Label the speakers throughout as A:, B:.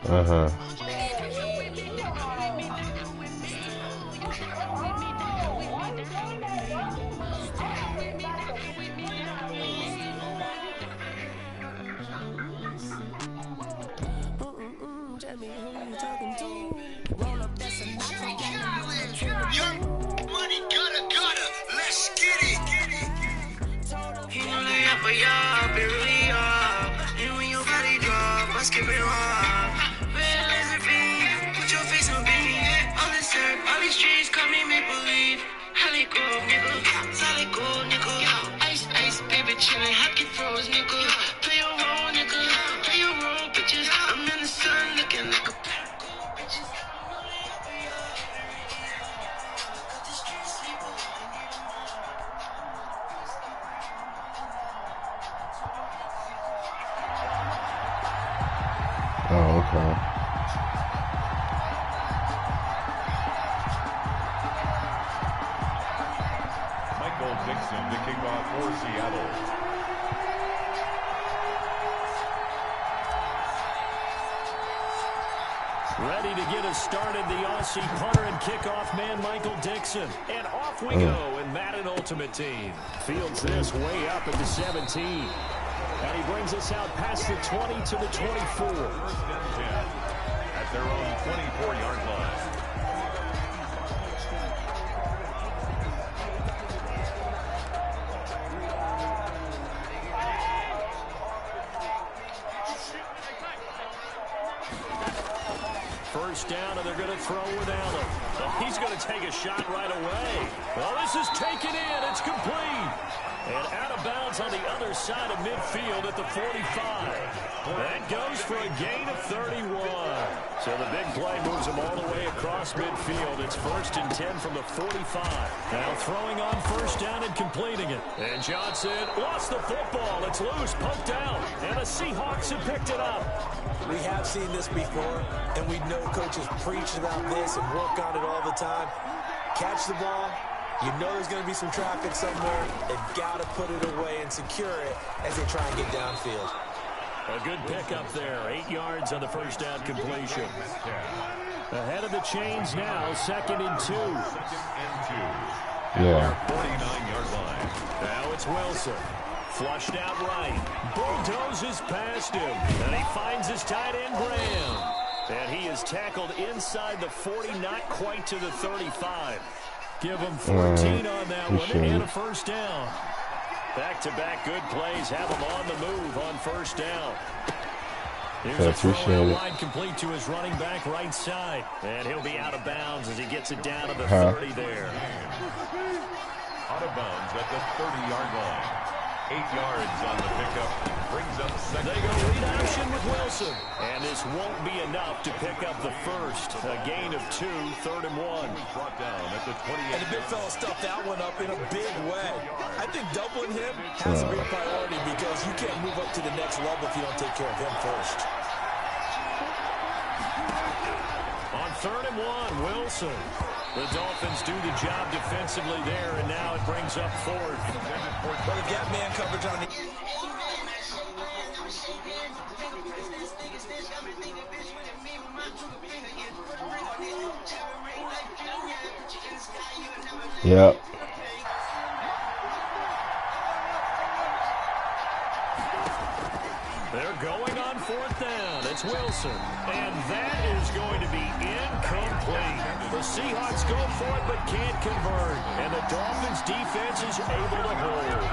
A: Uh-huh. Oh, okay.
B: Michael Dixon to kick off for Seattle.
C: Ready to get us started, the Aussie punter and kickoff man, Michael Dixon. And off we go in Madden Ultimate Team. Fields this way up at the 17. And he brings us out past the 20 to the 24.
B: First and 10 at their own 24-yard line.
C: First down, and they're going to throw with Allen. Well, he's going to take a shot right away. Well, this is taken in. It's complete. And out of bounds on the other side of midfield at the 45. That goes for a gain of 31. So the big play moves him all the way across midfield. It's first and 10 from the 45. Now throwing on first down and completing it. And Johnson lost the football. It's loose, poked out. And the Seahawks have picked it up.
D: We have seen this before, and we know coaches preach about this and work on it all the time. Catch the ball. You know there's going to be some traffic somewhere. They've got to put it away and secure it as they try and get downfield.
C: A good pickup there. 8 yards on the first down completion. Ahead of the chains now, second and 2.
A: Yeah.
B: 49-yard line.
C: Now it's Wilson. Flushed out right. Bulldozes past him. And he finds his tight end, Graham. And he is tackled inside the 40, not quite to the 35. Give him 14 on that one and a first down. Back-to-back good plays have him on the move on first down. Here's a throw wide complete to his running back right side. And he'll be out of bounds as he gets it down to the 30 there.
B: Out of bounds at the 30-yard line. 8 yards on the pickup. Brings up second.
C: They go read action with Wilson. And this won't be enough to pick up the first. A gain of 2, third and 1.
B: Brought down at the 28.
D: And the big fella stuffed that one up in a big way. I think doubling him has to be a priority because you can't move up to the next level if you don't take care of him first.
C: On third and 1, Wilson. The Dolphins do the job defensively there, and now it brings up fourth.
D: But if you have man coverage on the...
A: Yep.
C: They're going on fourth down. It's Wilson. And that is going to be incomplete. The Seahawks go for it but can't convert. And the Dolphins defense is able to hold.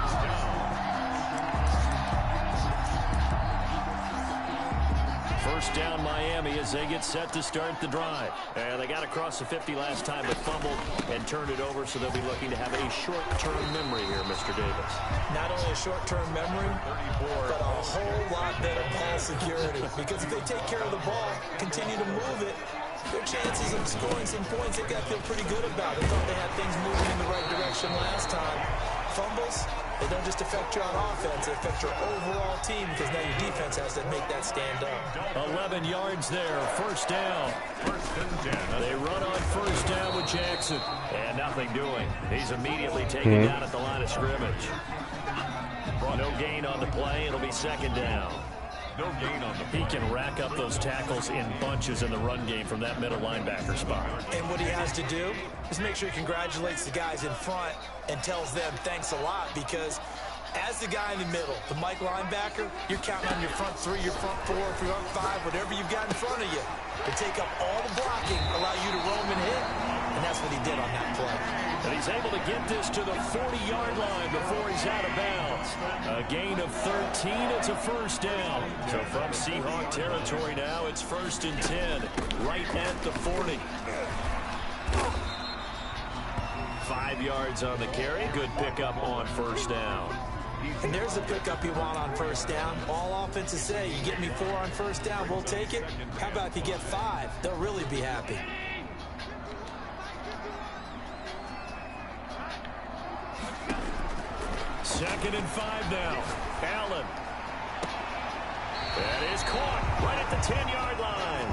C: First down Miami as they get set to start the drive. And they got across the 50 last time but fumbled and turned it over, so they'll be looking to have a short-term memory here, Mr. Davis.
D: Not only a short-term memory, but a whole lot better ball security. Because if they take care of the ball, continue to move it, their chances of scoring some points, they've got to feel pretty good about it. They thought they had things moving in the right direction last time. Fumbles, they don't just affect you on offense, they affect your overall team because now your defense has to make that stand up.
C: 11 yards there, first down. First and 10. They run on first down with Jackson. And nothing doing. He's immediately taken down at the line of scrimmage. No gain on the play, it'll be second down.
B: No gain on the
C: He can rack up those tackles in bunches in the run game from that middle linebacker spot.
D: And what he has to do is make sure he congratulates the guys in front and tells them thanks a lot, because as the guy in the middle, the Mike linebacker, you're counting on your front three, your front four, your front five, whatever you've got in front of you to take up all the blocking, allow you to roam and hit. And that's what he did on that play.
C: And he's able to get this to the 40-yard line before he's out of bounds. A gain of 13. It's a first down. So from Seahawk territory now, it's 1st and 10, right at the 40. 5 yards on the carry. Good pickup on first down.
D: And there's the pickup you want on first down. All offenses say, you get me 4 on first down, we'll take it. How about if you get 5? They'll really be happy.
C: Second and 5 now. Allen. That is caught right at the 10-yard line.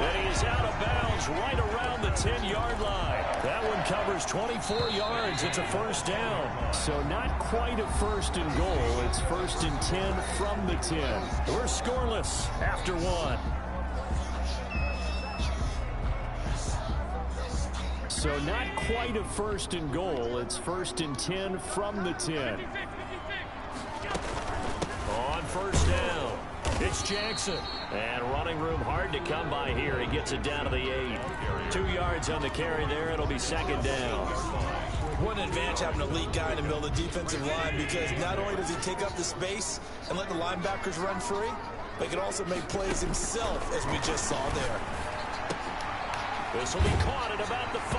C: And he's out of bounds right around the 10-yard line. That one covers 24 yards. It's a first down. So not quite a first and goal. It's 1st and 10 from the 10. We're scoreless after 1. So not quite a first and goal. It's 1st and 10 from the 10. On first down, it's Jackson. And running room hard to come by here. He gets it down to the 8. 2 yards on the carry there. It'll be second down.
D: What an advantage having a elite guy in the middle of the defensive line, because not only does he take up the space and let the linebackers run free, but he can also make plays himself, as we just saw there.
C: This will be caught at about the 5.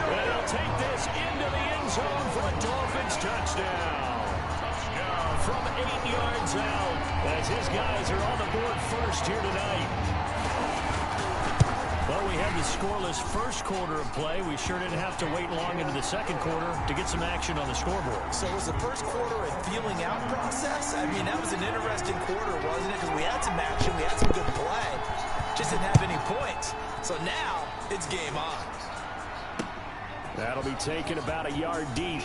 C: And he'll take this into the end zone for a Dolphins touchdown. From 8 yards out, as his guys are on the board first here tonight. Well, we had the scoreless first quarter of play. We sure didn't have to wait long into the second quarter to get some action on the scoreboard.
D: So was the first quarter a feeling out process? I mean, that was an interesting quarter, wasn't it? Because we had some action, we had some good play, just didn't have any points. So now it's game on.
C: That'll be taken about a yard deep.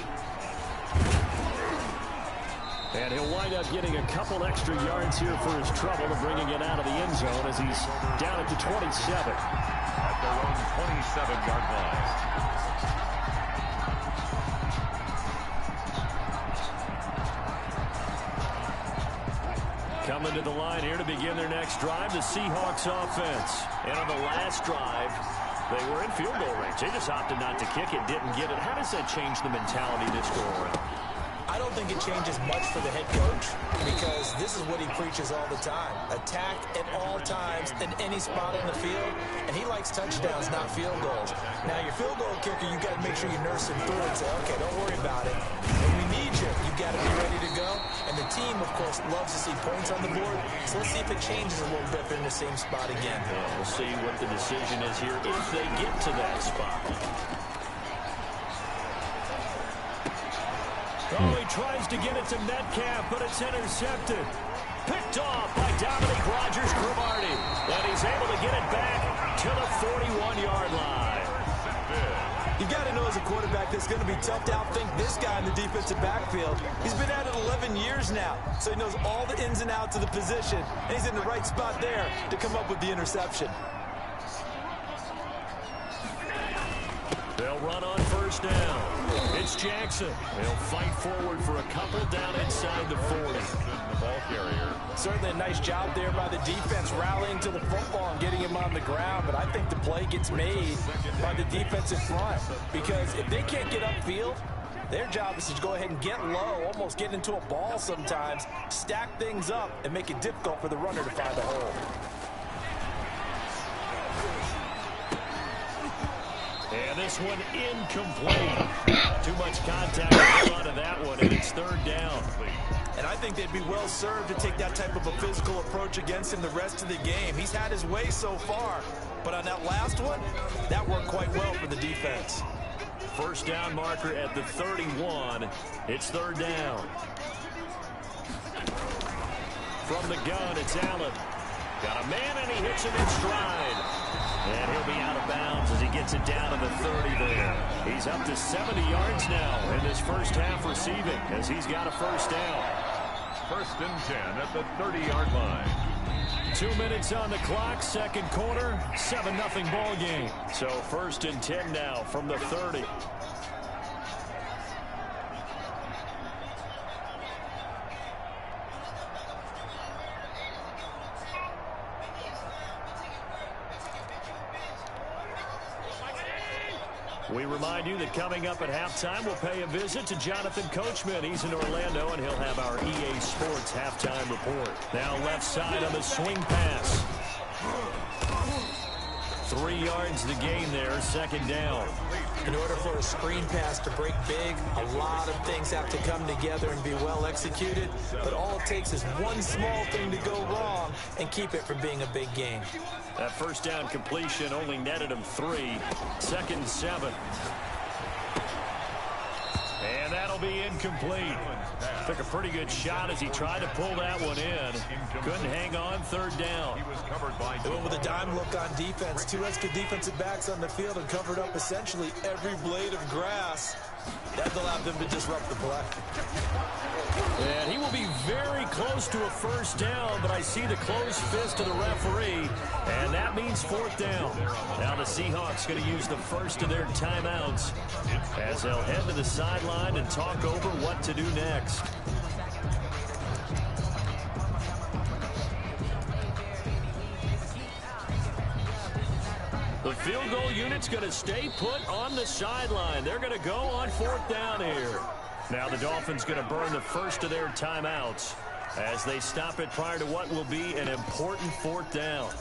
C: And he'll wind up getting a couple extra yards here for his trouble of bringing it out of the end zone as he's down at the 27.
B: At their own 27-yard line.
C: Coming to the line here to begin their next drive, the Seahawks offense. And on the last drive, they were in field goal range. They just opted not to kick it, didn't get it. How does that change the mentality this go around?
D: I don't think it changes much for the head coach, because this is what he preaches all the time. Attack at all times in any spot on the field, and he likes touchdowns, not field goals. Now, your field goal kicker, you got to make sure you nurse him through and say, okay, don't worry about it. When we need you, you got to be ready to go. And the team, of course, loves to see points on the board, so let's see if it changes a little bit if they're in the same spot again.
C: Yeah, we'll see what the decision is here if they get to that spot. Oh, he tries to get it to Metcalf, but it's intercepted. Picked off by Dominique Rodgers-Cromartie. And he's able to get it back to the 41-yard line.
D: You got to know as a quarterback that's going to be tough to outthink this guy in the defensive backfield. He's been at it 11 years now, so he knows all the ins and outs of the position. And he's in the right spot there to come up with the interception.
C: They'll run on first down. It's Jackson. They'll fight forward for a couple down inside the 40.
B: The ball carrier.
D: Certainly a nice job there by the defense rallying to the football and getting him on the ground, but I think the play gets made by the defensive front, because if they can't get upfield, their job is to go ahead and get low, almost get into a ball sometimes, stack things up, and make it difficult for the runner to find a hole.
C: And this one incomplete. Too much contact on that one, and it's third down.
D: And I think they'd be well served to take that type of a physical approach against him the rest of the game. He's had his way so far, but on that last one, that worked quite well for the defense.
C: First down marker at the 31. It's third down. From the gun, it's Allen. Got a man, and he hits him in stride. And he'll be out of bounds as he gets it down to the 30 there. He's up to 70 yards now in this first half receiving as he's got a first down.
B: First and 10 at the 30-yard line.
C: 2 minutes on the clock, second quarter, 7-0 ball game. So first and 10 now from the 30. We remind you that coming up at halftime, we'll pay a visit to Jonathan Coachman. He's in Orlando, and he'll have our EA Sports halftime report. Now left side on the swing pass. 3 yards the gain there, second down.
D: In order for a screen pass to break big, a lot of things have to come together and be well executed. But all it takes is one small thing to go wrong and keep it from being a big gain.
C: That first down completion only netted him 3. Second and 7. And that'll be incomplete. Took a pretty good shot as he tried to pull that one in. Couldn't hang on, third down.
B: He was covered by
D: They went with a dime look on defense. 2 extra defensive backs on the field and covered up essentially every blade of grass. That allowed them to disrupt the play.
C: And he will be very close to a first down, but I see the closed fist of the referee, and that means fourth down. Now the Seahawks going to use the first of their timeouts as they'll head to the sideline and talk over what to do next. The field goal unit's going to stay put on the sideline. They're going to go on fourth down here. Now the Dolphins going to burn the first of their timeouts as they stop it prior to what will be an important fourth down.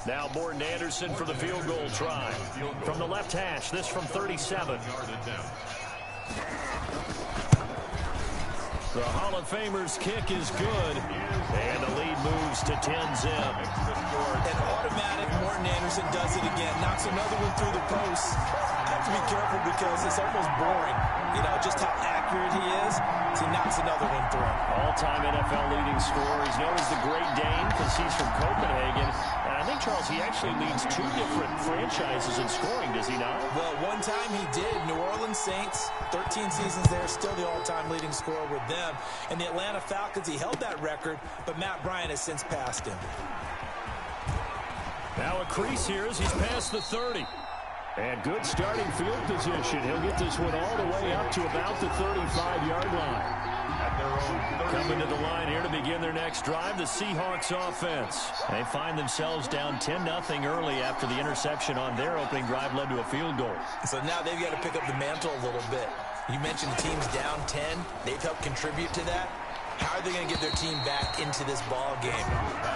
C: Now Morten Andersen for the field goal try. From the left hash, this from 37. The Hall of Famer's kick is good, and the lead moves to 10-zip.
D: An automatic Morten Andersen does it again. Knocks another one through the post. I have to be careful because it's almost boring. You know, just how accurate he is. So he knocks another one through.
C: All-time NFL leading scorer. He's known as the Great Dane because he's from Copenhagen. And I think, Charles, he actually leads 2 different franchises in scoring, does he not?
D: Well, one time he did. New Orleans Saints, 13 seasons there, still the all-time leading scorer with them. And the Atlanta Falcons, he held that record, but Matt Bryant has since passed him.
C: Now a crease here as he's past the 30. And good starting field position. He'll get this one all the way up to about the 35-yard line. Coming to the line here to begin their next drive, the Seahawks offense. They find themselves down 10-0 early after the interception on their opening drive led to a field goal.
D: So now they've got to pick up the mantle a little bit. You mentioned the team's down 10. They've helped contribute to that. How are they going to get their team back into this ball game?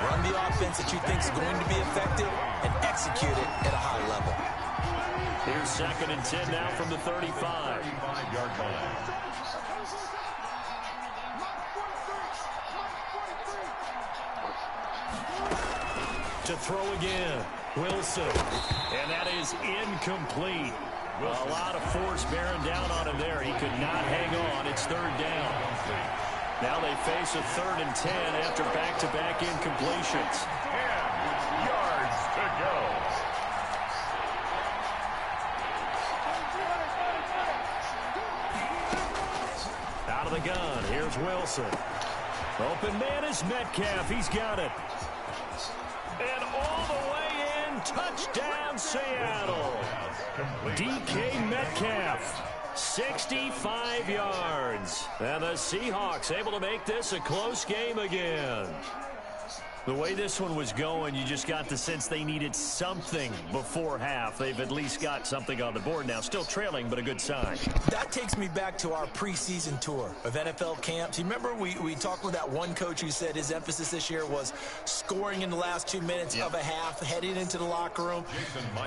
D: Run the offense that you think is going to be effective and execute it at a high level.
C: Here's second and 10 now from the 35-yard line. To throw again, Wilson. And that is incomplete. A lot of force bearing down on him there. He could not hang on. It's third down. Now they face a 3rd and 10 after back-to-back incompletions.
B: 10 yards to go.
C: Out of the gun, here's Wilson. Open man is Metcalf. He's got it. And all the way in, touchdown Seattle. DK Metcalf, 65 yards. And the Seahawks able to make this a close game again. The way this one was going, you just got the sense they needed something before half. They've at least got something on the board now. Still trailing, but a good sign.
D: That takes me back to our preseason tour of NFL camps. You remember we talked with that one coach who said his emphasis this year was scoring in the last 2 minutes of a half, heading into the locker room.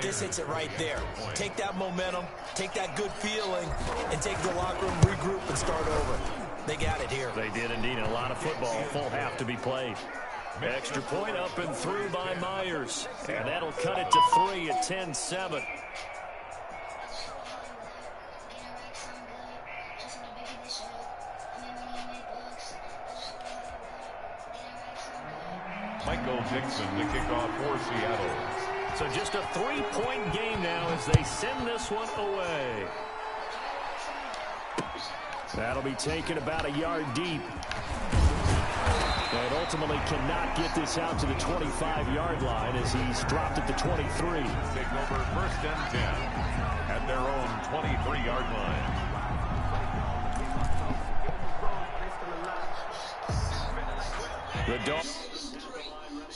D: This hits it right there. Take that momentum, take that good feeling, and take the locker room, regroup, and start over. They got it here.
C: They did indeed. A lot of football, full half to be played. Extra point up and through by Myers. And that'll cut it to 3 at 10-7.
B: Michael Dixon to kick off for Seattle.
C: So just a 3-point game now as they send this one away. That'll be taken about a yard deep. And ultimately cannot get this out to the 25-yard line as he's dropped at the 23.
B: Take over 1st and 10 at their own 23-yard line.
C: The Dolphins,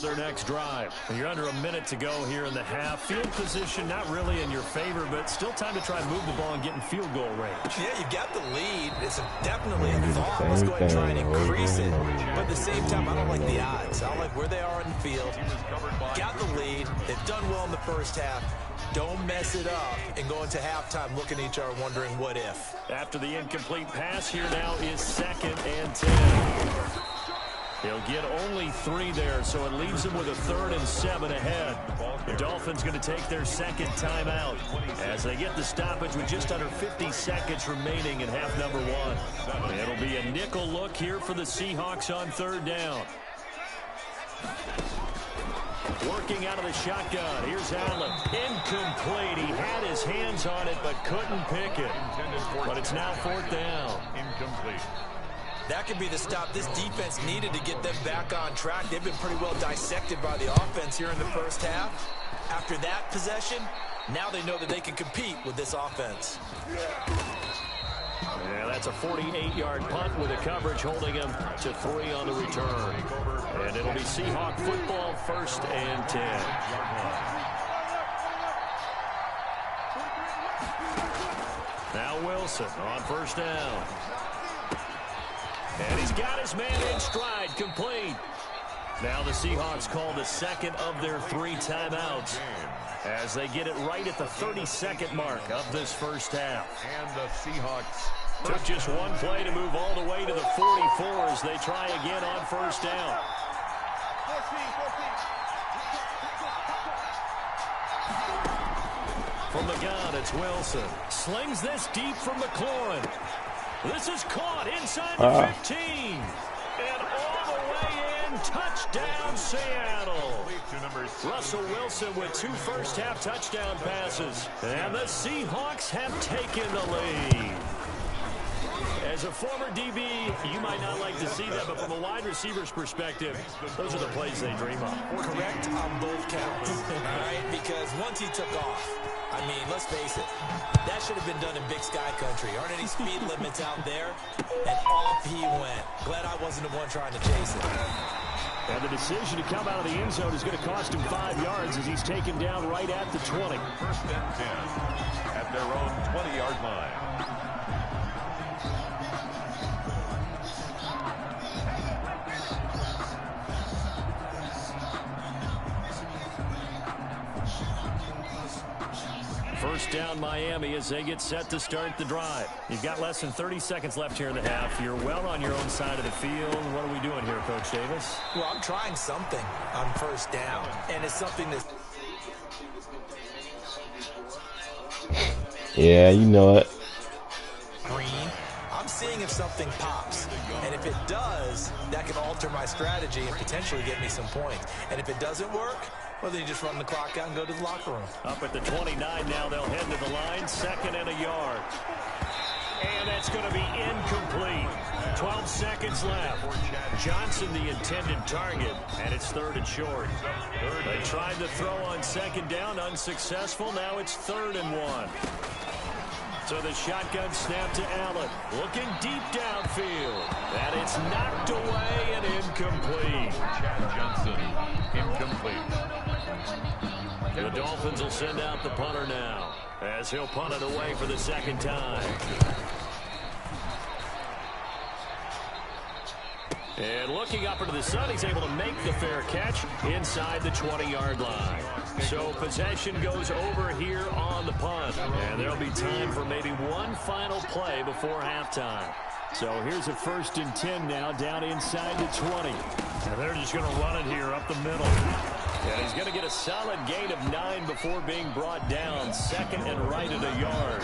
C: their next drive. And you're under a minute to go here in the half. Field position not really in your favor, but still time to try and move the ball and get in field goal range.
D: Yeah, you've got the lead. It's definitely a thought. Let's go ahead and try and increase it. But at the same time, I don't like the odds. I don't like where they are in the field. Got the lead. They've done well in the first half. Don't mess it up and go into halftime looking at each other wondering what if.
C: After the incomplete pass, here now is 2nd and 10. He'll get only 3 there, so it leaves him with a 3rd and 7 ahead. The Dolphins going to take their second timeout as they get the stoppage with just under 50 seconds remaining in half number 1. It'll be a nickel look here for the Seahawks on 3rd down. Working out of the shotgun. Here's Allen. Incomplete. He had his hands on it but couldn't pick it. But it's now 4th down.
B: Incomplete.
D: That could be the stop this defense needed to get them back on track. They've been pretty well dissected by the offense here in the first half. After that possession, now they know that they can compete with this offense.
C: Yeah, that's a 48-yard punt with a coverage holding him to 3 on the return. And it'll be Seahawk football, 1st and 10. Now Wilson on 1st down. And he's got his man in stride, complete. Now the Seahawks call the second of their 3 timeouts as they get it right at the 32nd mark of this first half.
B: And the Seahawks
C: took just one play to move all the way to the 44 as they try again on 1st down. From the gun, it's Wilson. Slings this deep from McLaurin. This is caught inside the 15. And all the way in. Touchdown, Seattle. Russell Wilson with 2 first-half touchdown passes. And the Seahawks have taken the lead. As a former DB, you might not like to see that, but from a wide receiver's perspective, those are the plays they dream of.
D: Correct on both counts. All right, because once he took off, I mean, let's face it, that should have been done in Big Sky Country. Aren't any speed limits out there? And off he went. Glad I wasn't the one trying to chase it.
C: And the decision to come out of the end zone is going to cost him 5 yards as he's taken down right at the 20.
B: 1st and 10 at their own 20-yard line.
C: First down, Miami, as they get set to start the drive. You've got less than 30 seconds left here in the half. You're well on your own side of the field. What are we doing here, Coach Davis?
D: Well, I'm trying something on 1st down, and it's something that's...
A: Yeah, you know it.
D: Green. I'm seeing if something pops. And if it does, that can alter my strategy and potentially get me some points. And if it doesn't work, well, then you just run the clock out and go to the locker room.
C: Up at the 29 now, they'll head to the line. 2nd and a yard. And that's going to be incomplete. 12 seconds left. Johnson, the intended target, and it's 3rd and short. They tried to throw on 2nd down, unsuccessful. Now it's 3rd and 1. So the shotgun snap to Allen. Looking deep downfield. And it's knocked away and incomplete.
B: Chad Johnson, incomplete.
C: The Dolphins will send out the punter now as he'll punt it away for the 2nd time. And looking up into the sun, he's able to make the fair catch inside the 20-yard line. So possession goes over here on the punt. And there'll be time for maybe one final play before halftime. So here's a 1st and 10 now down inside the 20. And they're just going to run it here up the middle. And he's going to get a solid gain of 9 before being brought down. 2nd and right at a yard.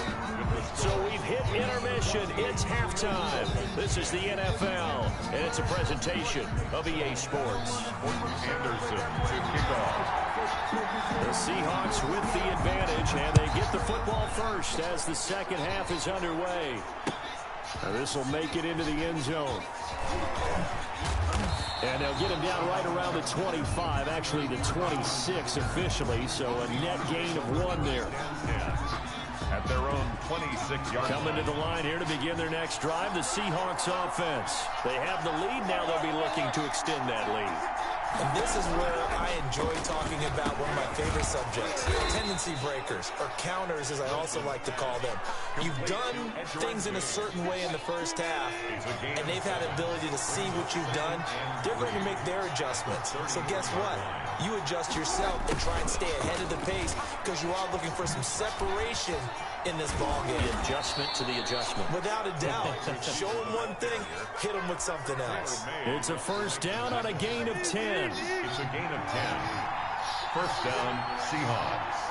C: So we've hit intermission. It's halftime. This is the NFL, and it's a presentation of EA Sports.
B: Anderson to kick off.
C: The Seahawks with the advantage, and they get the football first as the second half is underway. This will make it into the end zone. And they'll get him down right around the 25, actually the 26 officially, so a net gain of 1 there.
B: Yeah. At their own 26-yard line.
C: Coming to the line here to begin their next drive, the Seahawks offense. They have the lead, now they'll be looking to extend that lead.
D: And this is where I enjoy talking about one of my favorite subjects, tendency breakers, or counters as I also like to call them. You've done things in a certain way in the first half, and they've had the ability to see what you've done. They're going to make their adjustments. So guess what? You adjust yourself and try and stay ahead of the pace because you are looking for some separation in this ball game.
C: The adjustment to the adjustment.
D: Without a doubt. Show them one thing, hit them with something else.
C: It's a first down on a gain of 10.
B: It's a gain of 10. First down, Seahawks.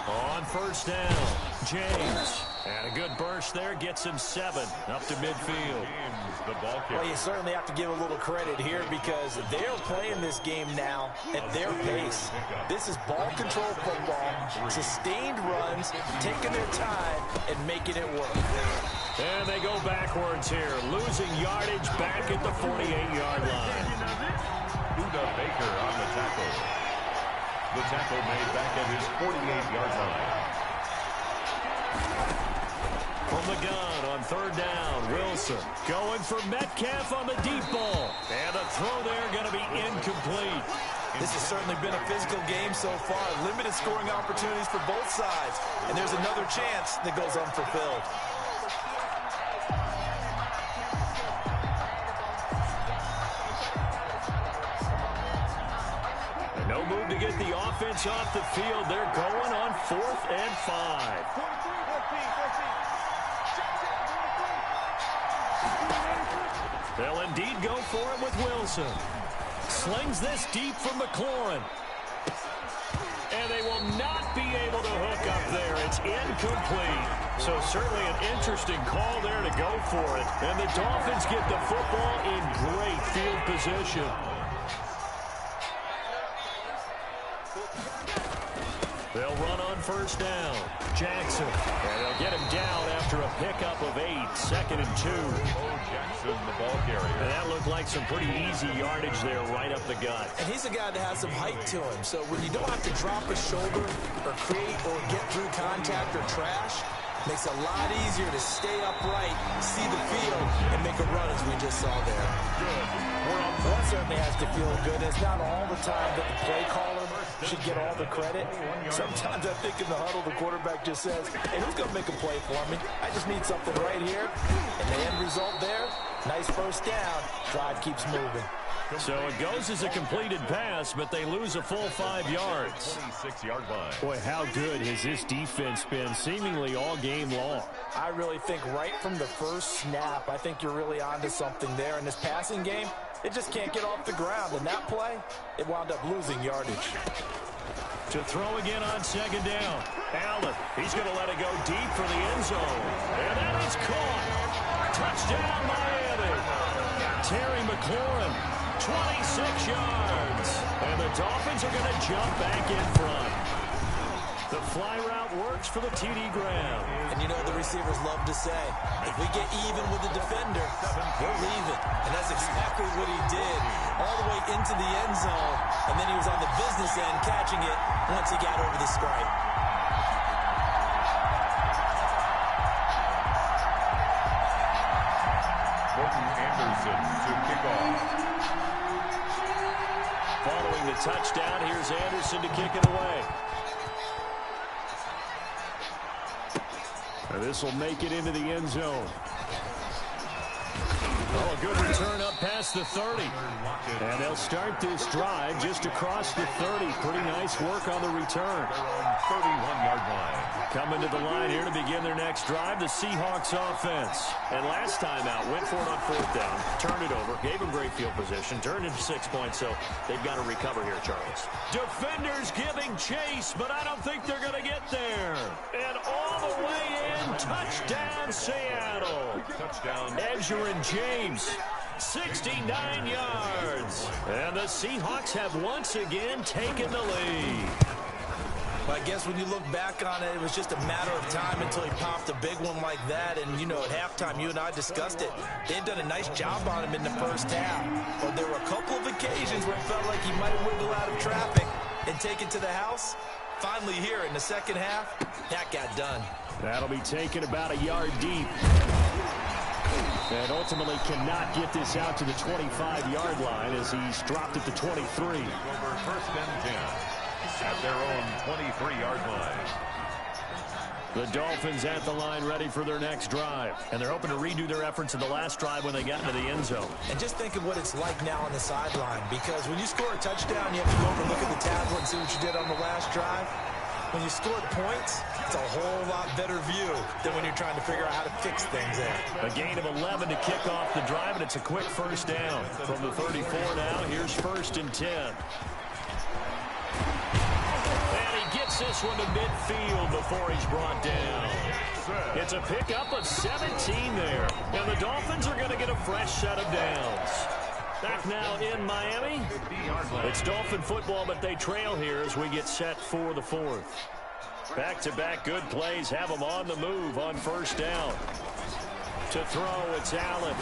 C: On first down, James. And a good burst there gets him 7 up to midfield.
B: James, the ball kicker.
D: Well, you certainly have to give a little credit here because they're playing this game now at their pace. This is ball control football, sustained runs, taking their time and making it work.
C: And they go backwards here, losing yardage back at the 48-yard line.
B: Budda Baker on the tackle. The tackle made back at his 48-yard line.
C: From the gun on third down, Wilson going for Metcalf on the deep ball. And the throw there going to be incomplete.
D: This has certainly been a physical game so far. Limited scoring opportunities for both sides. And there's another chance that goes unfulfilled.
C: And no move to get the offense off the field. They're going on 4th and 5. They'll indeed go for it with Wilson. Slings this deep from McLaurin. And they will not be able to hook up there. It's incomplete. So certainly an interesting call there to go for it. And the Dolphins get the football in great field position. They'll run on first down. Jackson. And they'll get him down after a pickup of 8. 2nd and 2.
B: Jackson, the ball carrier.
C: And that looked like some pretty easy yardage there right up the gut.
D: And he's a guy that has some height to him. So when you don't have to drop a shoulder or create or get through contact or trash, makes it a lot easier to stay upright, see the field, and make a run as we just saw there.
B: Good.
D: That certainly has to feel good. It's not all the time that the play caller should get all the credit. Sometimes I think in the huddle, the quarterback just says, hey, who's going to make a play for me? I just need something right here. And the end result there, nice first down. Drive keeps moving.
C: So it goes as a completed pass, but they lose a full 5 yards.
B: 26-yard line.
C: Boy, how good has this defense been seemingly all game long?
D: I really think right from the first snap, I think you're really onto something there. In this passing game, it just can't get off the ground. And that play, it wound up losing yardage.
C: To throw again on 2nd down. Allen, he's going to let it go deep for the end zone. And that is caught. Touchdown, Miami. Terry McLaurin, 26 yards. And the Dolphins are going to jump back in front. The fly route works for the TD Graham.
D: And you know the receivers love to say, if we get even with the defender, we're leaving. And that's exactly what he did all the way into the end zone. And then he was on the business end catching it once he got over the stripe.
B: Morton Anderson to kick off.
C: Following the touchdown, here's Anderson to kick it away. And this will make it into the end zone. Oh, a good return up past the 30. And they'll start this drive just across the 30. Pretty nice work on the return.
B: 31-yard line.
C: Coming to the line here to begin their next drive, the Seahawks offense. And last time out, went for it on 4th down, turned it over, gave them great field position, turned into 6 points, so they've got to recover here, Charles. Defenders giving chase, but I don't think they're going to get there. And all the way in, touchdown Seattle.
B: Touchdown.
C: Edgerrin James, 69 yards. And the Seahawks have once again taken the lead.
D: Well, I guess when you look back on it, it was just a matter of time until he popped a big one like that. And, you know, at halftime, you and I discussed it. They had done a nice job on him in the first half. But there were a couple of occasions where it felt like he might have wiggled out of traffic and taken to the house. Finally here in the second half, that got done.
C: That'll be taken about a yard deep. And ultimately cannot get this out to the 25-yard line as he's dropped at the 23.
B: Over first and 10 at their own 23-yard line.
C: The Dolphins at the line ready for their next drive. And they're hoping to redo their efforts in the last drive when they got into the end zone.
D: And just think of what it's like now on the sideline. Because when you score a touchdown, you have to go over and look at the tablet and see what you did on the last drive. When you scored points, it's a whole lot better view than when you're trying to figure out how to fix things there.
C: A gain of 11 to kick off the drive, and it's a quick first down. From the 34 now, here's first and 10. And he gets this one to midfield before he's brought down. It's a pickup of 17 there. And the Dolphins are going to get a fresh set of downs. Back now in Miami. It's Dolphin football, but they trail here as we get set for the fourth. Back-to-back good plays have them on the move on first down. To throw, it's Allen.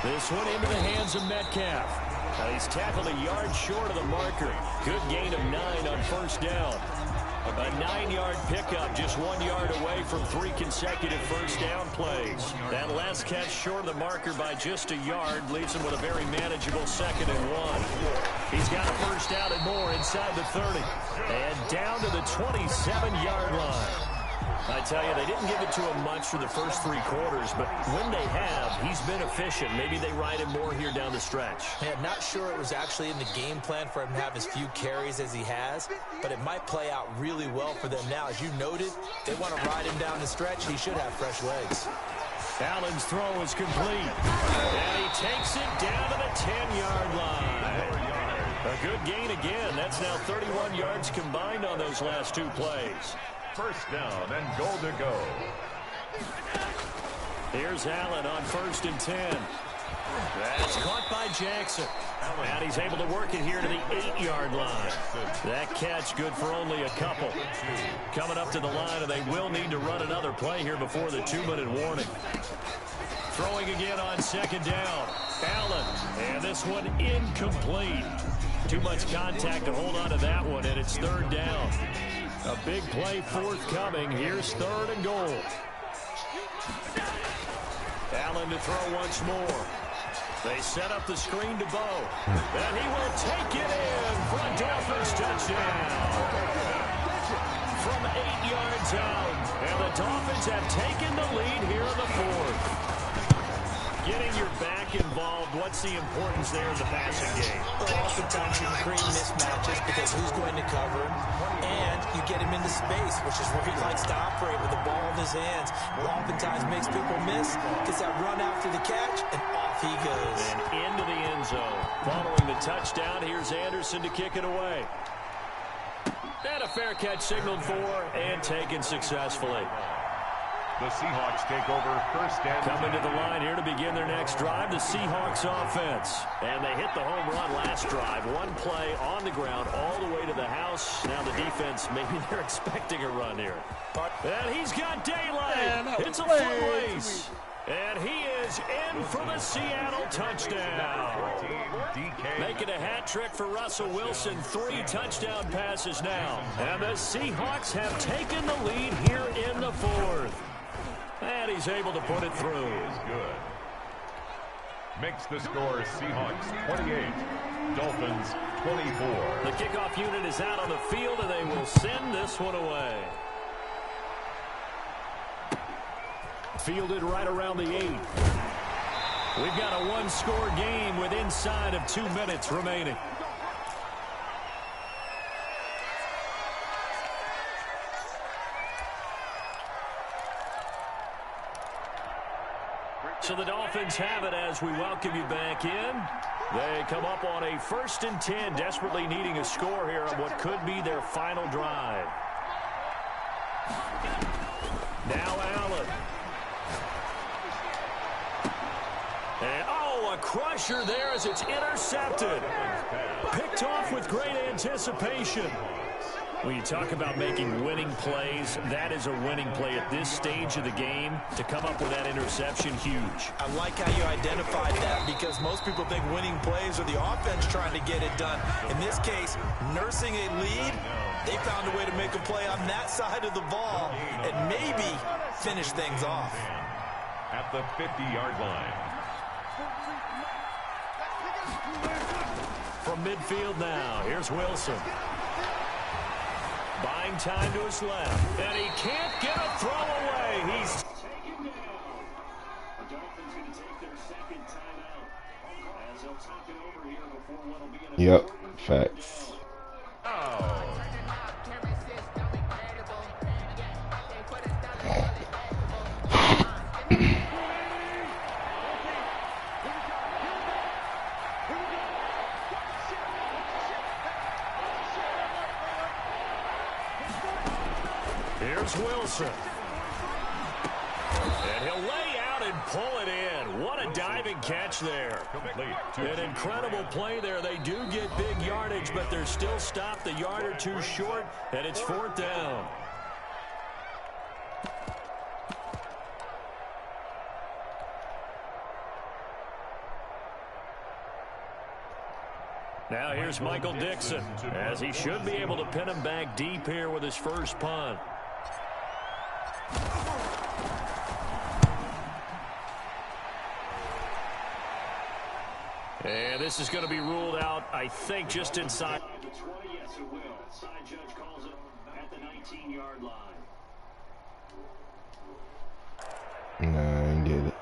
C: This one into the hands of Metcalf. Now he's tackled a yard short of the marker. Good gain of 9 on first down. A 9-yard pickup, just 1 yard away from 3 consecutive first down plays. That last catch short of the marker by just a yard leaves him with a very manageable 2nd and 1. He's got a first down and more inside the 30. And down to the 27-yard line. I tell you, they didn't give it to him much for the first 3 quarters, but when they have, he's been efficient. Maybe they ride him more here down the stretch.
D: Man, not sure it was actually in the game plan for him to have as few carries as he has, but it might play out really well for them now. As you noted, they want to ride him down the stretch. He should have fresh legs.
C: Allen's throw is complete, and he takes it down to the 10-yard line. A good gain again. That's now 31 yards combined on those last 2 plays.
B: First down and goal to go.
C: Here's Allen on first and 10. That's caught by Jackson. And he's able to work it here to the 8-yard line. That catch good for only a couple. Coming up to the line, and they will need to run another play here before the 2-minute warning. Throwing again on second down. Allen. And this one incomplete. Too much contact to hold on to that one, and it's third down. A big play forthcoming. Here's 3rd and goal. Allen to throw once more. They set up the screen to Bo. And he will take it in for a Dolphins touchdown. From 8 yards out. And the Dolphins have taken the lead here in the 4th. Getting your back involved, what's the importance there in the passing game?
D: Well, oftentimes you can create mismatches because who's going to cover, and you get him into space, which is where he likes to operate with the ball in his hands. Oftentimes makes people miss, gets that run after the catch, and off he goes.
C: And into the end zone. Following the touchdown, here's Anderson to kick it away. And a fair catch signaled for and taken successfully.
B: The Seahawks take over first and 10.
C: Coming to the line here to begin their next drive, the Seahawks offense. And they hit the home run last drive. 1 play on the ground all the way to the house. Now the defense, maybe they're expecting a run here. And he's got daylight. It's a foot race. And he is in for the Seattle touchdown. Making a hat trick for Russell Wilson. 3 touchdown passes now. And the Seahawks have taken the lead here in the 4th. And he's able to put it through.
B: Is good. Makes the score Seahawks 28, Dolphins 24.
C: The kickoff unit is out on the field, and they will send this one away. Fielded right around the 8. We've got a 1-score game with inside of 2 minutes remaining. So the Dolphins have it as we welcome you back in. They come up on a 1st and 10, desperately needing a score here on what could be their final drive. Now Allen. And, a crusher there as it's intercepted. Picked off with great anticipation. When you talk about making winning plays, that is a winning play at this stage of the game. To come up with that interception, huge.
D: I like how you identified that because most people think winning plays are the offense trying to get it done. In this case, nursing a lead, they found a way to make a play on that side of the ball and maybe finish things off.
B: At the 50-yard line.
C: From midfield now, here's Wilson. Buying time to his left, and he can't get a throw away. He's taken down. The Dolphins going to take their second timeout as they'll talk it over here before what will be an
A: Yep, facts.
C: Here's Wilson. And he'll lay out and pull it in. What a diving catch there. An incredible play there. They do get big yardage, but they're still stopped a yard or two short, and it's 4th down. Now here's Michael Dixon, as he should be able to pin him back deep here with his first punt. And this is going to be ruled out, I think, just inside. 20, yes, it will. Side judge calls it at the 19-yard line.
A: Nah, I didn't get it.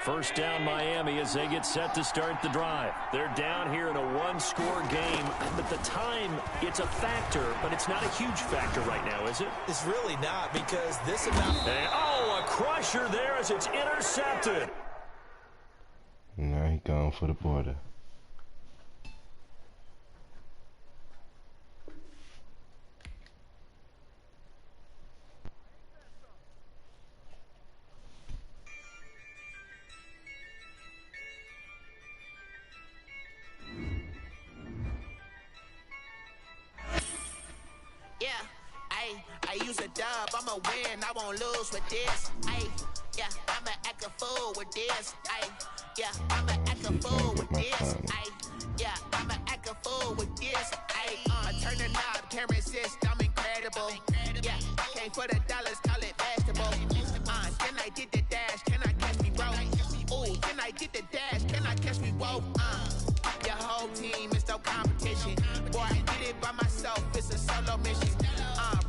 C: First down Miami as they get set to start the drive. They're down here in a one-score game, but the time, it's a factor, but it's not a huge factor right now, is it?
D: It's really not because this amount...
C: And, oh, a crusher there as it's intercepted.
A: Now he going for the border.
E: I'ma win, I won't lose with this. Ay, yeah, I'ma act a fool with this. Ay, yeah, I'ma act a fool with this. Ay, yeah, I'ma act a fool with this. Ay, turn the knob, camera assist, I'm incredible. Yeah, came for the dollars, call it basketball. Can I get the dash? Can I catch me, bro? Ooh, can I get the dash? Can I catch me, whoa? Your whole team is no competition. Boy, I did it by myself, it's a solo mission.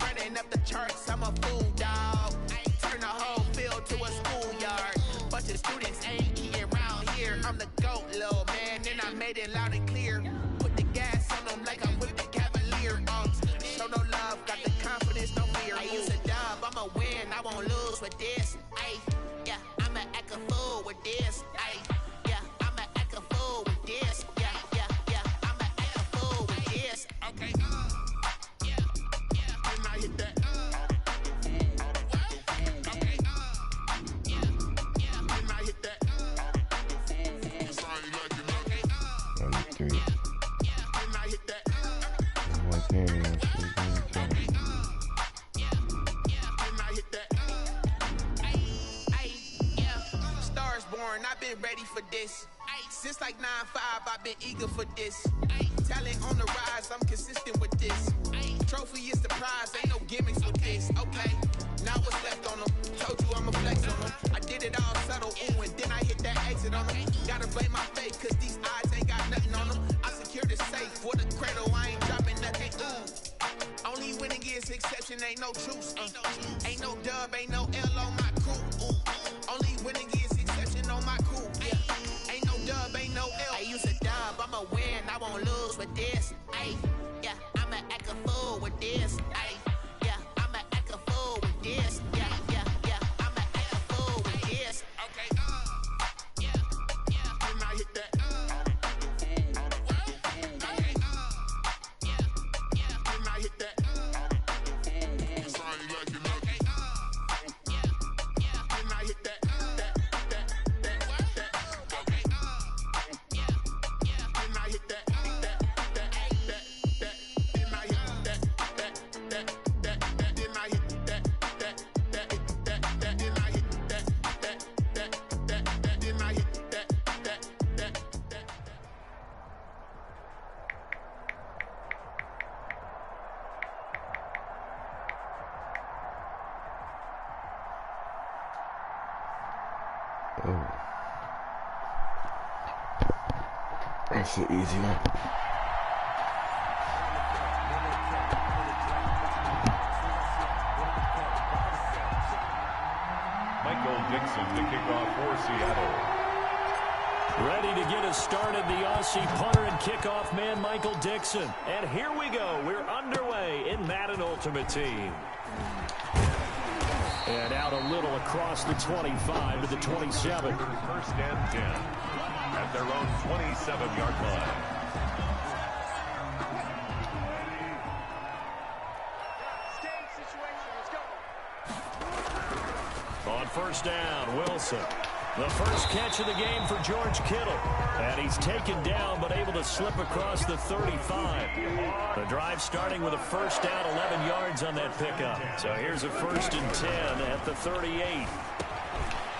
E: Running up the charts, I'm a fool, dog. Turn the whole field to a schoolyard. Bunch of students ain't eating around here. I'm the GOAT, little man, and I made it loud and clear. Put the gas on them like I'm with the Cavalier. Show no love, got the confidence, no fear. I use a dub, I'ma win, I won't lose with this. Ay, yeah, I'ma act a fool with this. Ay, yeah, I'ma act a fool with this. Yeah, yeah, yeah, I'ma act a fool with this. Okay. Hit that. Okay. Yeah. When I hit that.
A: Three.
E: When I hit that. When I hit that. Yeah. Stars born, I've been ready for this. Since like 9-5, I've been eager for this. Talent on the rise, I'm consistent with this. Trophy is the prize, ain't no gimmicks with this. Okay, now what's left on them? Told you I'ma flex on them. I did it all subtle, ooh, and then I hit that exit on them. Gotta blame my fate, cause these eyes ain't got nothing on them. I secured the safe for the cradle, I ain't dropping nothing, ooh. Only winning is exception, ain't no truce. Ain't no dub, ain't no L on my crew, ooh. Only winning is exception on my crew, yeah. Ain't no dub, ain't no L. I use a dub, I'ma win, I won't lose with this. Ay, yeah, I'ma act a fool with this. Ay, yeah, I'ma act a fool with this. Yeah, yeah, yeah, I'ma act a fool with this. Okay, yeah, yeah, when I hit that. Okay, yeah, yeah, when I hit that. Okay, yeah, yeah, when I hit that. Okay, yeah, yeah, when I hit that.
A: Oh. That's an easy one.
B: Michael Dixon to kick off for Seattle.
C: Ready to get us started, the Aussie punter and kickoff man, Michael Dixon. And here we go. We're underway in Madden Ultimate Team. And out a little across the 25 to the 27.
B: First and 10 at their own 27-yard line.
C: On first down, Wilson. The first catch of the game for George Kittle. And he's taken down but able to slip across the 35. The drive starting with a first down, 11 yards on that pickup. So here's a first and 10 at the 38.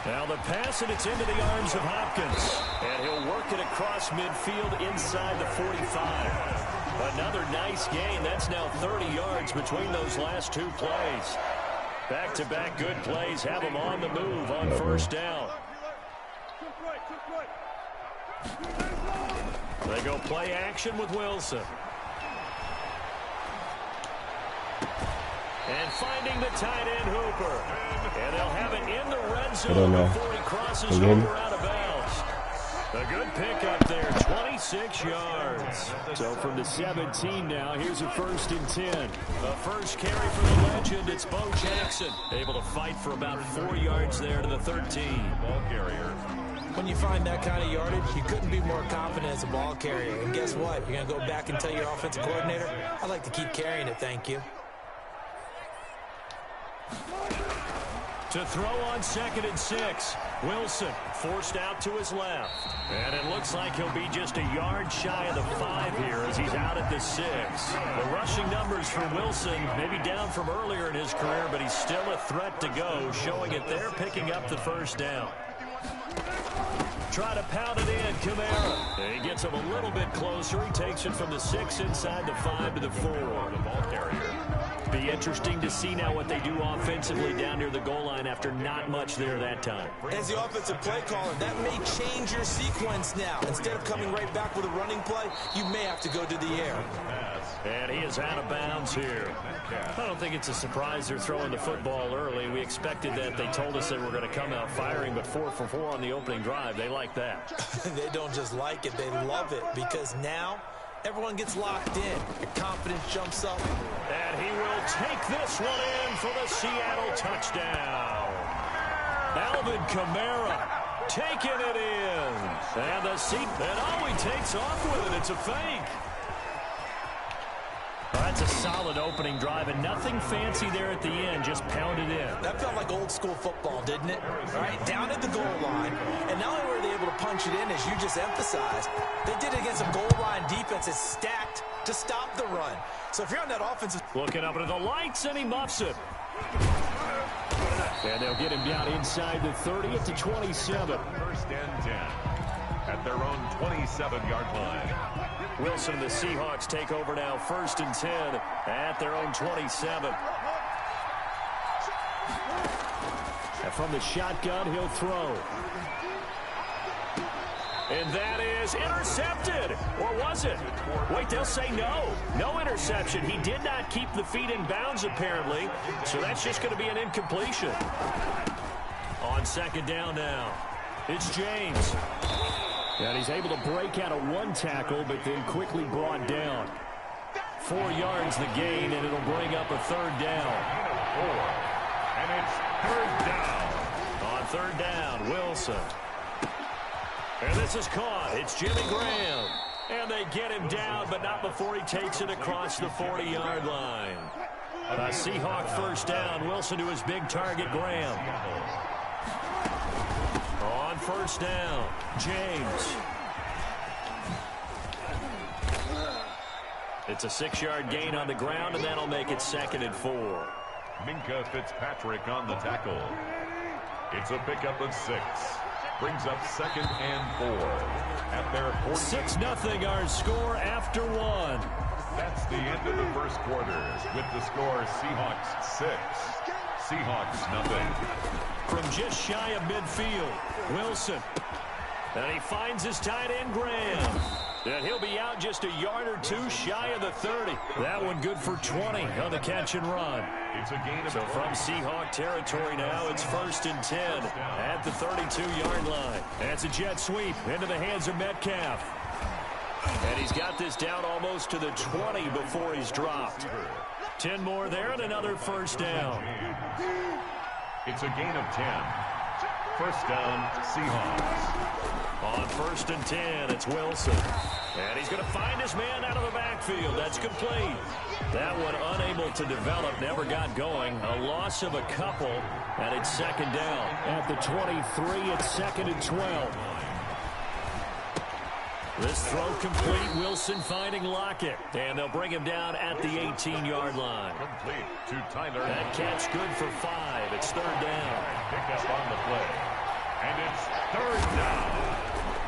C: Now the pass, and it's into the arms of Hopkins. And he'll work it across midfield inside the 45. Another nice gain. That's now 30 yards between those last two plays. Back-to-back good plays have him on the move on first down. They go play action with Wilson. And finding the tight end Hooper. And they'll have it in the red zone before he crosses over out of bounds. A good pickup there, 26 yards. So from the 17 now, here's a first and 10. The first carry for the legend, it's Bo Jackson. Able to fight for about 4 yards there to the 13.
B: Ball carrier.
D: When you find that kind of yardage, you couldn't be more confident as a ball carrier. And guess what? You're going to go back and tell your offensive coordinator, I'd like to keep carrying it, thank you.
C: To throw on 2nd and 6. Wilson forced out to his left. And it looks like he'll be just a yard shy of the 5 here as he's out at the 6. The rushing numbers for Wilson maybe down from earlier in his career, but he's still a threat to go, showing it there, picking up the first down. Try to pound it in, Kamara. He gets him a little bit closer. He takes it from the 6 inside the 5 to the 4.
B: The ball carrier.
C: Be interesting to see now what they do offensively down near the goal line after not much there that time.
D: As the offensive play caller, that may change your sequence now. Instead of coming right back with a running play, you may have to go to the air.
C: And he is out of bounds here. I don't think it's a surprise they're throwing the football early. We expected that. They told us they were going to come out firing, but 4 for 4 on the opening drive. They like that.
D: They don't just like it, they love it, because now everyone gets locked in. Your confidence jumps up.
C: And he will take this one in for the Seattle touchdown. Alvin Kamara taking it in. And the seat, and oh, he takes off with it. It's a fake. Well, that's a solid opening drive, and nothing fancy there at the end, just pounded in.
D: That felt like old school football, didn't it? All right, down at the goal line, and not only were they able to punch it in, as you just emphasized, they did it against some goal line defenses stacked to stop the run. So if you're on that offensive...
C: Looking up into the lights, and he muffs it. And they'll get him down inside the 30 at the 27.
B: First and 10 at their own 27-yard line.
C: Wilson and the Seahawks take over now, first and 10 at their own 27. And from the shotgun, he'll throw. And that is intercepted. Or was it? Wait, they'll say no. No interception. He did not keep the feet in bounds, apparently. So that's just going to be an incompletion. On second down now, it's James. And he's able to break out of one tackle, but then quickly brought down. 4 yards the gain, and it'll bring up a third down.
B: And it's third down.
C: On third down, Wilson. And this is caught. It's Jimmy Graham. And they get him down, but not before he takes it across the 40-yard line. A Seahawk first down. Wilson to his big target, Graham. On first down, James. It's a 6-yard gain on the ground, and that'll make it 2nd and 4.
B: Minkah Fitzpatrick on the tackle. It's a pickup of 6. Brings up 2nd and 4 at their 40.
C: 6-0 our score after 1.
B: That's the end of the first quarter with the score Seahawks 6, Seahawks nothing.
C: From just shy of midfield, Wilson. And he finds his tight end, Graham. And he'll be out just a yard or two shy of the 30. That one good for 20 on the catch and run.
B: It's a gain of
C: So from Seahawk territory now, it's 1st and 10 at the 32-yard line. That's a jet sweep into the hands of Metcalf. And he's got this down almost to the 20 before he's dropped. 10 more there and another first down.
B: It's a gain of 10. First down, Seahawks.
C: On 1st and 10, it's Wilson. And he's going to find his man out of the backfield. That's complete. That one unable to develop, never got going. A loss of a couple, and it's 2nd down. At the 23, it's 2nd and 12. This throw complete. Wilson finding Lockett. And they'll bring him down at the 18-yard line.
B: Complete to Tyler.
C: That catch good for 5. It's 3rd down.
B: Pick up on the play. And it's 3rd down.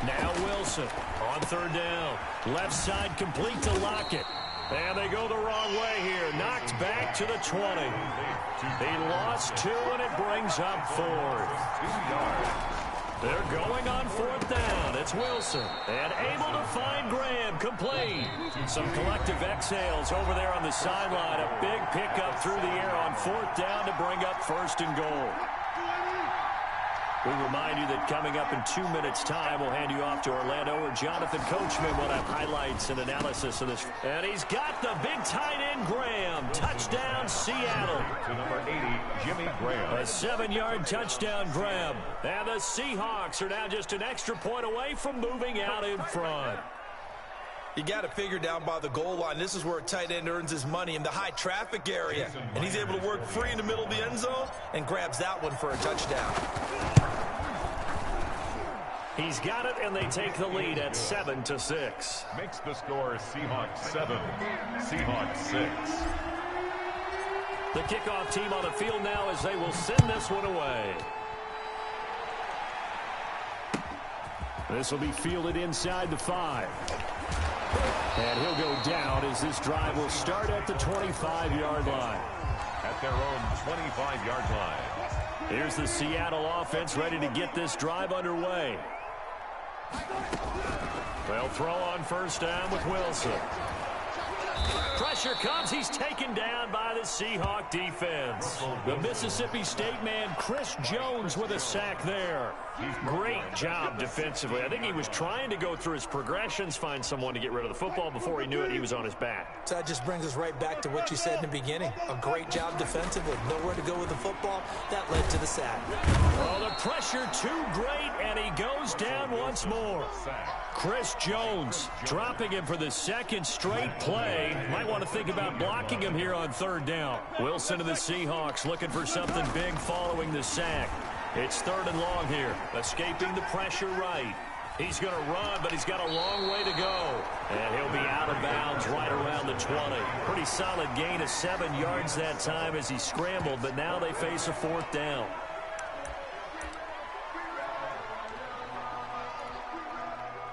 C: Now Wilson on 3rd down. Left side complete to Lockett. And they go the wrong way here. Knocked back to the 20. He lost 2, and it brings up 4th.
B: 2 yards.
C: They're going on 4th down. It's Wilson. And able to find Graham. Complete. Some collective exhales over there on the sideline. A big pickup through the air on 4th down to bring up 1st and goal. We remind you that coming up in 2 minutes' time, we'll hand you off to Orlando where Jonathan Coachman will have highlights and analysis of this. And he's got the big tight end, Graham. Touchdown, Seattle.
B: To number 80, Jimmy Graham.
C: A 7-yard touchdown grab. And the Seahawks are now just an extra point away from moving out in front.
D: You got to figure down by the goal line. This is where a tight end earns his money in the high traffic area. And he's able to work free in the middle of the end zone and grabs that one for a touchdown.
C: He's got it, and they take the lead at 7-6.
B: Makes the score Seahawks 7, Seahawks 6.
C: The kickoff team on the field now as they will send this one away. This will be fielded inside the 5. And he'll go down as this drive will start at the 25-yard line.
B: At their own 25-yard line.
C: Here's the Seattle offense ready to get this drive underway. They'll throw on 1st down with Wilson. Pressure comes. He's taken down by the Seahawk defense. The Mississippi State man, Chris Jones, with a sack there. Great job defensively. I think he was trying to go through his progressions, find someone to get rid of the football. Before he knew it, he was on his back.
D: So that just brings us right back to what you said in the beginning. A great job defensively. Nowhere to go with the football. That led to the sack.
C: Oh, the pressure too great, and he goes down once more. Chris Jones dropping him for the 2nd straight play. Might want to think about blocking him here on 3rd down. Wilson and the Seahawks looking for something big following the sack. It's 3rd and long here. Escaping the pressure right. He's going to run, but he's got a long way to go. And he'll be out of bounds right around the 20. Pretty solid gain of 7 yards that time as he scrambled, but now they face a 4th down.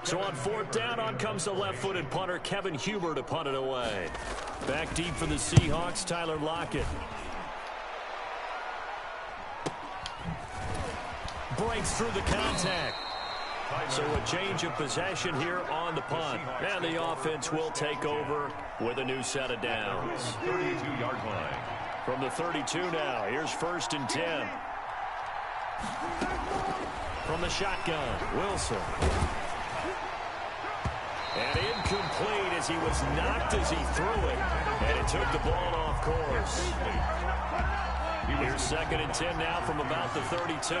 C: So on 4th down, on comes the left-footed punter, Kevin Huber, to punt it away. Back deep for the Seahawks, Tyler Lockett. Breaks through the contact. So a change of possession here on the punt. And the offense will take over with a new set of downs.
B: 32-yard line.
C: From the 32 now, here's 1st and 10. From the shotgun, Wilson. And incomplete as he was knocked as he threw it. And it took the ball off course. Here's 2nd and 10 now from about the 32.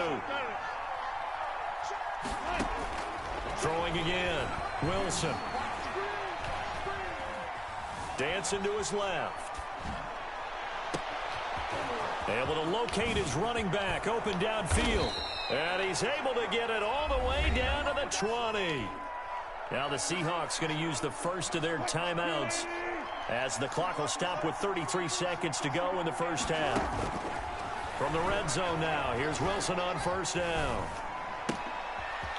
C: Throwing again. Wilson. Dancing to his left. Able to locate his running back open downfield. And he's able to get it all the way down to the 20. Now the Seahawks going to use the first of their timeouts as the clock will stop with 33 seconds to go in the first half. From the red zone now, here's Wilson on 1st down.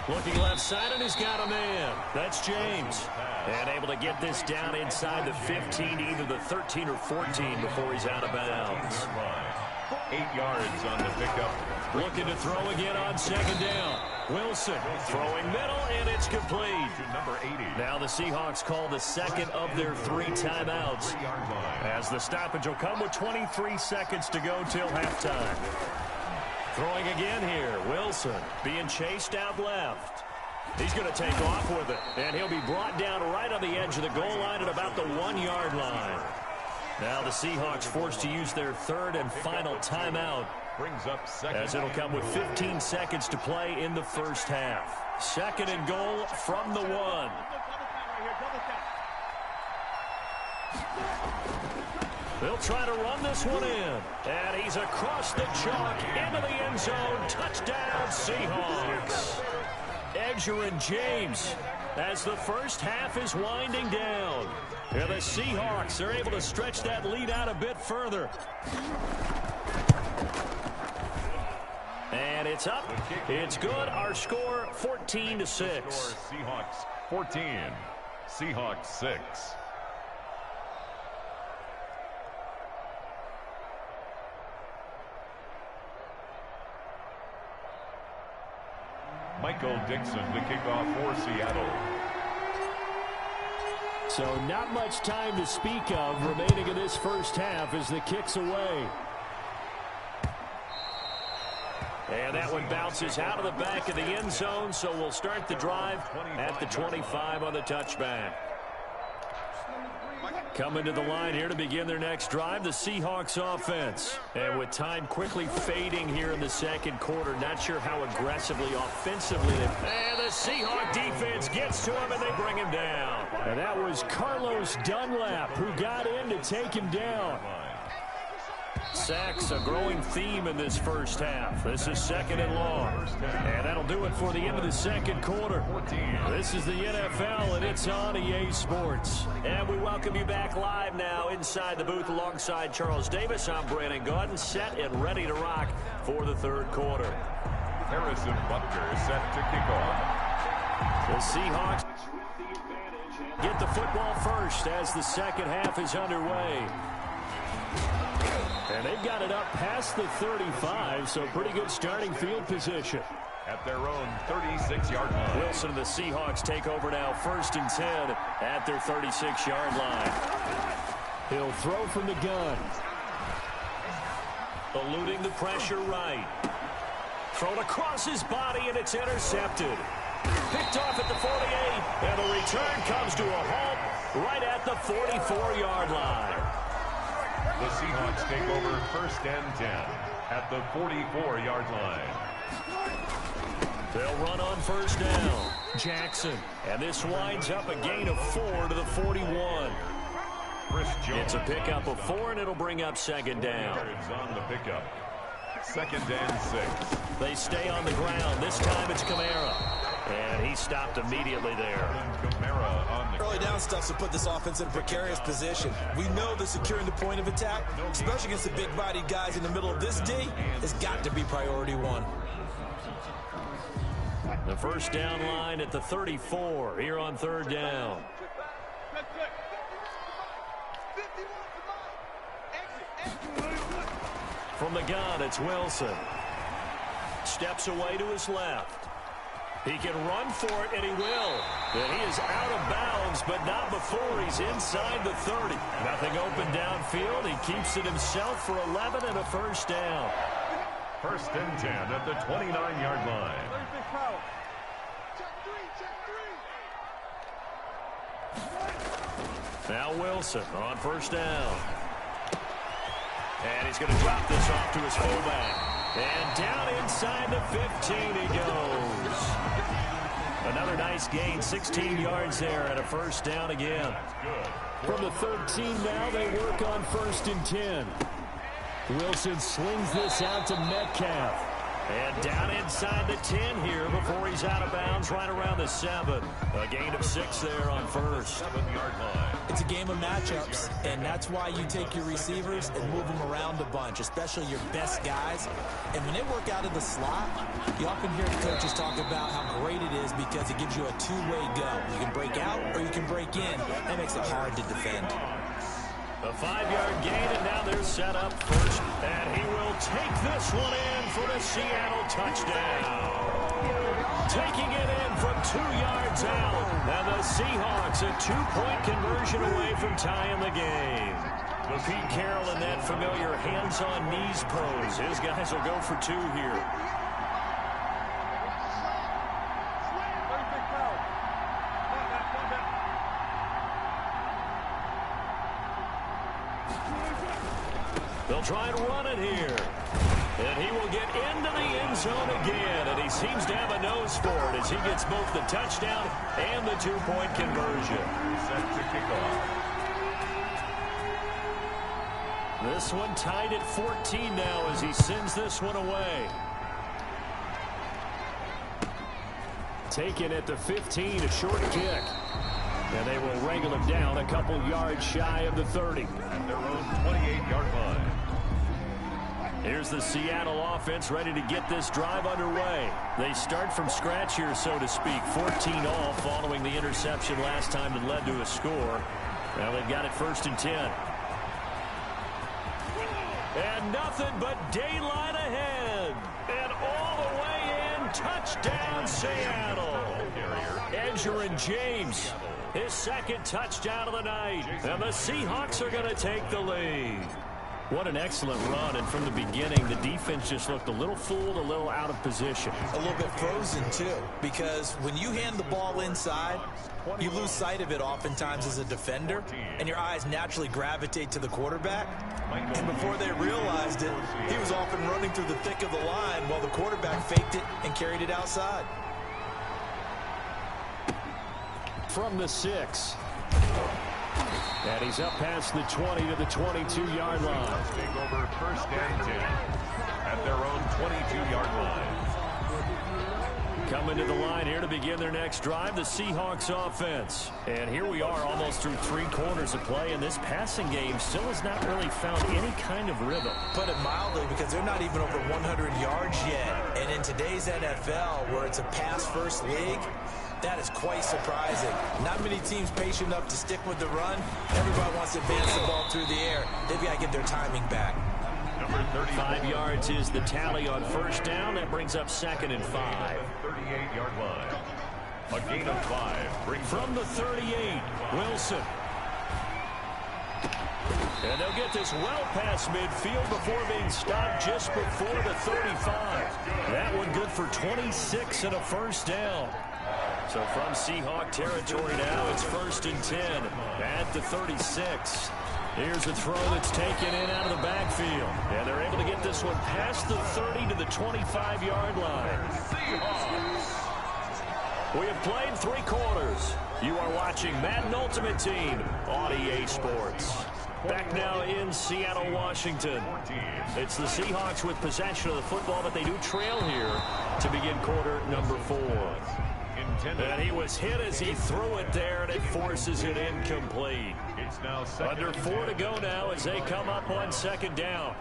C: Looking left side, and he's got a man. That's James. And able to get this down inside the 15, either the 13 or 14 before he's out of bounds.
B: 8 yards on the pickup.
C: Looking to throw again on second down. Wilson throwing middle, and it's complete.
B: Number 80.
C: Now the Seahawks call the second of their 3 timeouts, as the stoppage will come with 23 seconds to go till halftime. Throwing again here. Wilson being chased out left. He's going to take off with it, and he'll be brought down right on the edge of the goal line at about the 1-yard line. Now the Seahawks forced to use their 3rd and final timeout,
B: Brings up second,
C: as it'll come with 15 seconds to play in the first half. 2nd and goal from the 1. They'll try to run this one in. And he's across the chalk into the end zone. Touchdown, Seahawks. Edgerrin James, as the first half is winding down. And the Seahawks are able to stretch that lead out a bit further. And it's up. It's good. Our score, 14-6.
B: Seahawks 14. Seahawks 6. Michael Dixon to kick off for Seattle.
C: So not much time to speak of remaining in this first half as the kick's away. And that one bounces out of the back of the end zone, so we'll start the drive at the 25 on the touchback. Coming to the line here to begin their next drive, the Seahawks offense. And with time quickly fading here in the second quarter, not sure how aggressively, offensively. And the Seahawk defense gets to him, and they bring him down. And that was Carlos Dunlap who got in to take him down. Sacks, a growing theme in this first half. This is 2nd and long. And that'll do it for the end of the second quarter. This is the NFL, and it's on EA Sports. And we welcome you back live now inside the booth alongside Charles Davis. I'm Brandon Gaudin, set and ready to rock for the 3rd quarter.
B: Harrison Butker set to kick off.
C: The Seahawks get the football first as the second half is underway. And they've got it up past the 35, so pretty good starting field position.
B: At their own 36-yard line.
C: Wilson and the Seahawks take over now 1st and 10 at their 36-yard line. He'll throw from the gun. Eluding the pressure right. Thrown across his body, and it's intercepted. Picked off at the 48, and the return comes to a halt right at the 44-yard line.
B: The Seahawks take over 1st and 10 at the 44-yard line.
C: They'll run on 1st down. Jackson. And this winds up a gain of 4 to the 41.
B: Chris Jones.
C: It's a pickup of 4, and it'll bring up 2nd down.
B: Yards on the pickup. 2nd and 6.
C: They stay on the ground. This time it's Kamara. And he stopped immediately there.
B: Kamara on the
D: Early down stuff to put this offense in a precarious position. We know that securing the point of attack, especially against the big-bodied guys in the middle of this D, has got to be priority 1.
C: The 1st down line at the 34 here on 3rd down. From the gun, it's Wilson. Steps away to his left. He can run for it, and he will. And he is out of bounds, but not before he's inside the 30. Nothing open downfield. He keeps it himself for 11 and a 1st down.
B: 1st and 10 at the 29-yard line.
C: Now Wilson on 1st down. And he's going to drop this off to his fullback. And down inside the 15 he goes. Another nice gain, 16 yards there and a 1st down again. From the 13 now, they work on 1st and 10. Wilson slings this out to Metcalf. And down inside the 10 here before he's out of bounds right around the 7. A gain of 6 there on 1st.
B: 7-yard line.
D: It's a game of matchups, and that's why you take your receivers and move them around a bunch, especially your best guys. And when they work out of the slot, you often hear the coaches talk about how great it is because it gives you a two-way go. You can break out or you can break in. That makes it hard to defend.
C: A 5-yard gain, and now they're set up first. And he will take this one in for the Seattle touchdown. Taking it in from 2 yards out. And the Seahawks a 2-point conversion away from tying the game. But Pete Carroll in that familiar hands-on knees pose. His guys will go for 2 here. They'll try and run it here. And he will get into the end zone again. And he seems to have a nose for it as he gets both the touchdown and the 2-point conversion.
B: Set to kick off.
C: This one tied at 14 now as he sends this one away. Taken at the 15, a short kick. And they will wrangle him down a couple yards shy of the 30.
B: At their own 28-yard line.
C: Here's the Seattle offense ready to get this drive underway. They start from scratch here, so to speak. 14 all following the interception last time that led to a score. Now they've got it 1st and 10. And nothing but daylight ahead. And all the way in, touchdown Seattle. Edgerrin James, his 2nd touchdown of the night. And the Seahawks are going to take the lead. What an excellent run, and from the beginning, the defense just looked a little fooled, a little out of position.
D: A little bit frozen, too, because when you hand the ball inside, you lose sight of it oftentimes as a defender, and your eyes naturally gravitate to the quarterback. And before they realized it, he was off and running through the thick of the line while the quarterback faked it and carried it outside.
C: From the 6. And he's up past the 20 to the 22-yard line.
B: Take over 1st and 10 at their own 22-yard line.
C: Coming to the line here to begin their next drive, the Seahawks offense. And here we are almost through 3 quarters of play, and this passing game still has not really found any kind of rhythm.
D: Put it mildly, because they're not even over 100 yards yet. And in today's NFL, where it's a pass-first league, that is quite surprising. Not many teams patient enough to stick with the run. Everybody wants to advance the ball through the air. They've got to get their timing back.
B: Number
C: 5 yards is the tally on 1st down. That brings up 2nd and 5.
B: 38-yard line. A gain of 5.
C: From the 38, Wilson. And they'll get this well past midfield before being stopped just before the 35. That one good for 26 and a 1st down. So from Seahawk territory now, it's 1st and 10 at the 36. Here's a throw that's taken in out of the backfield. And they're able to get this one past the 30 to the 25-yard line. We have played 3 quarters. You are watching Madden Ultimate Team on EA Sports. Back now in Seattle, Washington. It's the Seahawks with possession of the football, but they do trail here to begin quarter number 4. And he was hit as he threw it there, and it forces it incomplete.
B: It's now
C: Under 4 to go now as they come up on 2nd down.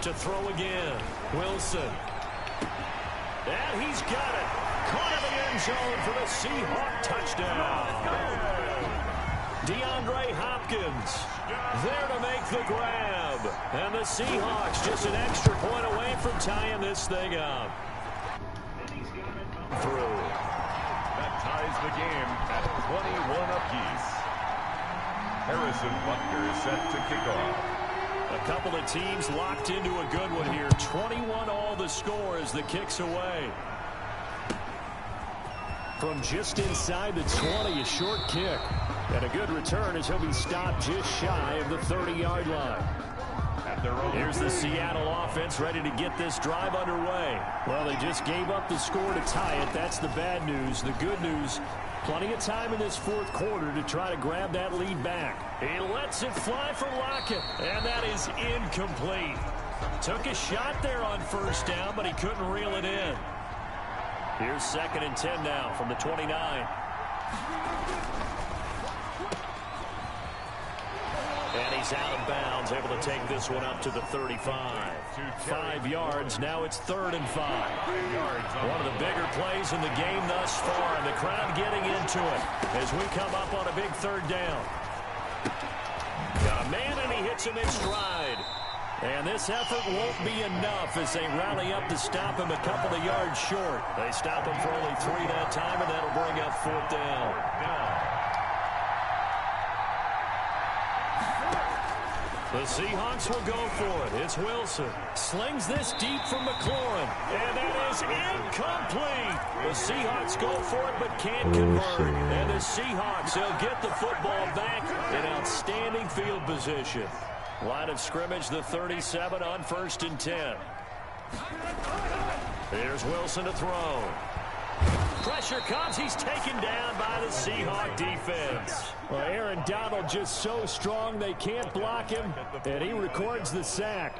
C: To throw again, Wilson. And he's got it. Caught in the end zone for the Seahawk touchdown. DeAndre Hopkins there to make the grab. And the Seahawks just an extra point away from tying this thing up. Through.
B: That ties the game at 21 apiece. Harrison Butker is set to kick off.
C: A couple of teams locked into a good one here. 21 all the score as the kick's away. From just inside the 20, a short kick. And a good return as he'll be stopped just shy of the 30-yard line. Here's the Seattle offense ready to get this drive underway. Well, they just gave up the score to tie it. That's the bad news. The good news, plenty of time in this 4th quarter to try to grab that lead back. He lets it fly for Lockett, and that is incomplete. Took a shot there on 1st down, but he couldn't reel it in. Here's 2nd and 10 now from the 29. And he's out of bounds, able to take this one up to the 35. 5 yards, now it's 3rd and 5. One of the bigger plays in the game thus far, and the crowd getting into it as we come up on a big 3rd down. a man, and he hits him in stride. And this effort won't be enough as they rally up to stop him a couple of yards short. They stop him for only 3 that time, and that'll bring up 4th down. The Seahawks will go for it. It's Wilson. Slings this deep from McLaurin. And that is incomplete. The Seahawks go for it but can't convert. And the Seahawks, they'll get the football back in outstanding field position. Line of scrimmage, the 37 on 1st and 10. Here's Wilson to throw. Pressure comes. He's taken down by the Seahawk defense. Well, Aaron Donald just so strong they can't block him, and he records the sack.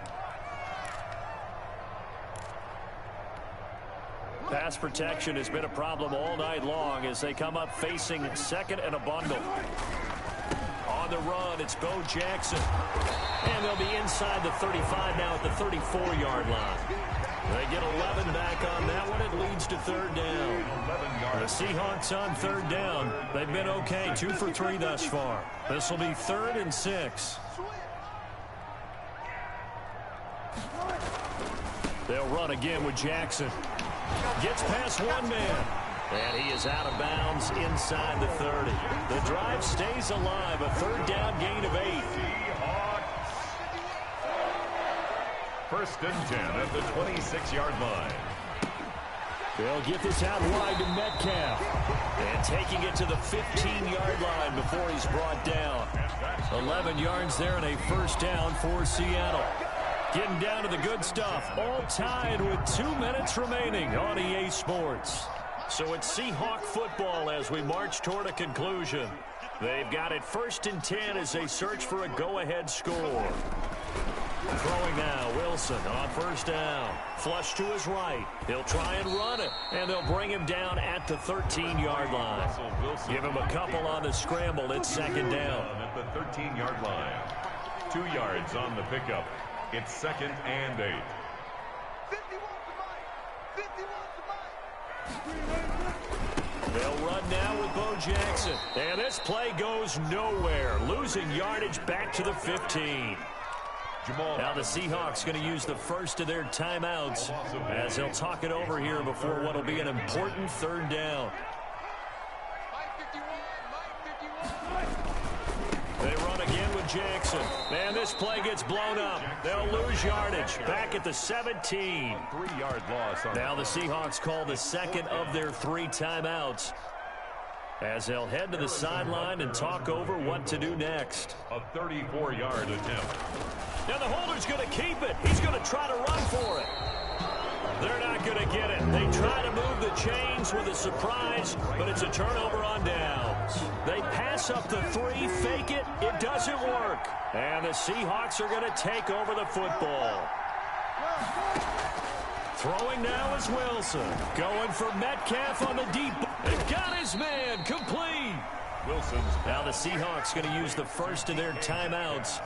C: Pass protection has been a problem all night long as they come up facing 2nd and a bundle. On the run, it's Bo Jackson. And they'll be inside the 35 now at the 34-yard line. They get 11 back on that one. It leads to 3rd down. The Seahawks on 3rd down. They've been okay, 2 for 3 thus far. This will be 3rd and 6. They'll run again with Jackson. Gets past one man. And he is out of bounds inside the 30. The drive stays alive. A 3rd down gain of 8.
B: 1st and 10 at the 26-yard line.
C: They'll get this out wide to Metcalf. And taking it to the 15-yard line before he's brought down. 11 yards there and a 1st down for Seattle. Getting down to the good stuff. All tied with 2 minutes remaining on EA Sports. So it's Seahawk football as we march toward a conclusion. They've got it 1st and 10 as they search for a go-ahead score. Throwing now, Wilson on 1st down. Flush to his right. He'll try and run it, and they'll bring him down at the 13-yard line. Give him a couple on the scramble. It's 2nd down.
B: At the 13-yard line. 2 yards on the pickup. It's 2nd and 8.
C: They'll run now with Bo Jackson. And this play goes nowhere. Losing yardage back to the 15. Now the Seahawks going to use the first of their timeouts as they'll talk it over here before what will be an important 3rd down. They run again with Jackson. Man, this play gets blown up. They'll lose yardage back at the 17.
B: 3-yard loss.
C: Now the Seahawks call the 2nd of their 3 timeouts as they'll head to the sideline and talk over what to do next.
B: A 34-yard attempt.
C: Now the holder's going to keep it. He's going to try to run for it. They're not going to get it. They try to move the chains with a surprise, but it's a turnover on downs. They pass up the 3, fake it. It doesn't work. And the Seahawks are going to take over the football. Throwing now is Wilson. Going for Metcalf on the deep. They've got his man. Complete.
B: Wilson's.
C: Now the Seahawks going to use the first of their timeouts.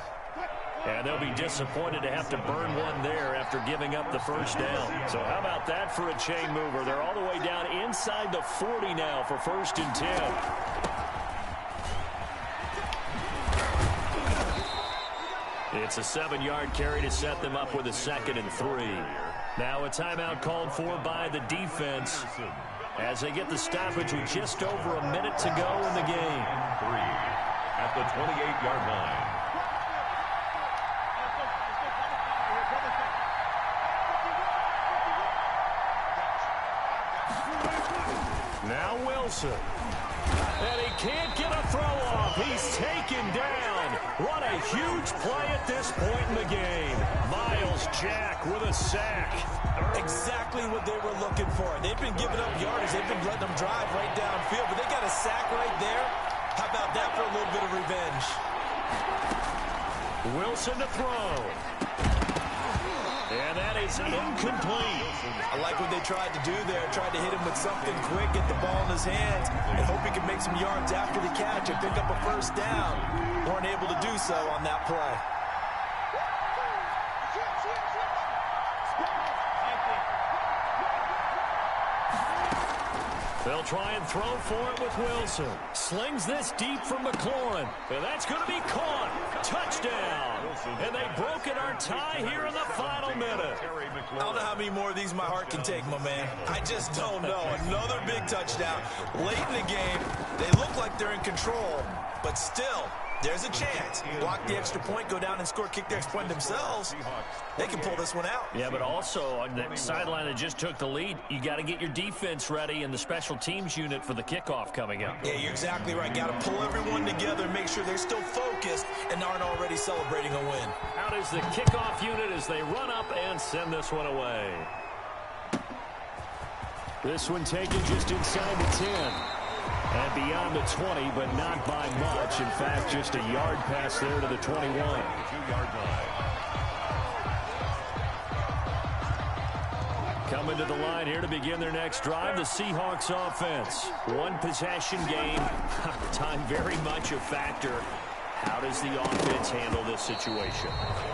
C: And they'll be disappointed to have to burn one there after giving up the 1st down. So how about that for a chain mover? They're all the way down inside the 40 now for 1st and 10. It's a 7-yard carry to set them up with a 2nd and 3. Now a timeout called for by the defense as they get the stoppage with just over a minute to go in the game.
B: 3 at the 28-yard line.
C: Now Wilson. And he can't get a throw off. He's taken down. What a huge play at this point in the game. Myles Jack with a sack.
D: Exactly what they were looking for. They've been giving up yardage. They've been letting them drive right downfield, but they got a sack right there. How about that for a little bit of revenge?
C: Wilson to throw. And that is incomplete.
D: I like what they tried to do there. Tried to hit him with something quick, get the ball in his hands, and hope he can make some yards after the catch and pick up a 1st down. Weren't able to do so on that play.
C: They'll try and throw for it with Wilson. Slings this deep from McLaurin. And that's going to be caught. Touchdown. And they've broken our tie here in the final minute.
D: I don't know how many more of these my heart can take, my man. I just don't know. Another big touchdown. Late in the game, they look like they're in control, but still, there's a chance. Block the extra point, go down and score, kick the extra point themselves. They can pull this one out.
C: Yeah, but also on the sideline that just took the lead, you got to get your defense ready and the special teams unit for the kickoff coming up.
D: Yeah, you're exactly right. Got to pull everyone together and make sure they're still focused and aren't already celebrating a win.
C: Out is the kickoff unit as they run up and send this one away. This one taken just inside the 10. And beyond the 20, but not by much. In fact, just a yard pass there to the 21.
B: 2-yard line.
C: Coming to the line here to begin their next drive, the Seahawks offense. One possession game. Time very much a factor. How does the offense handle this situation?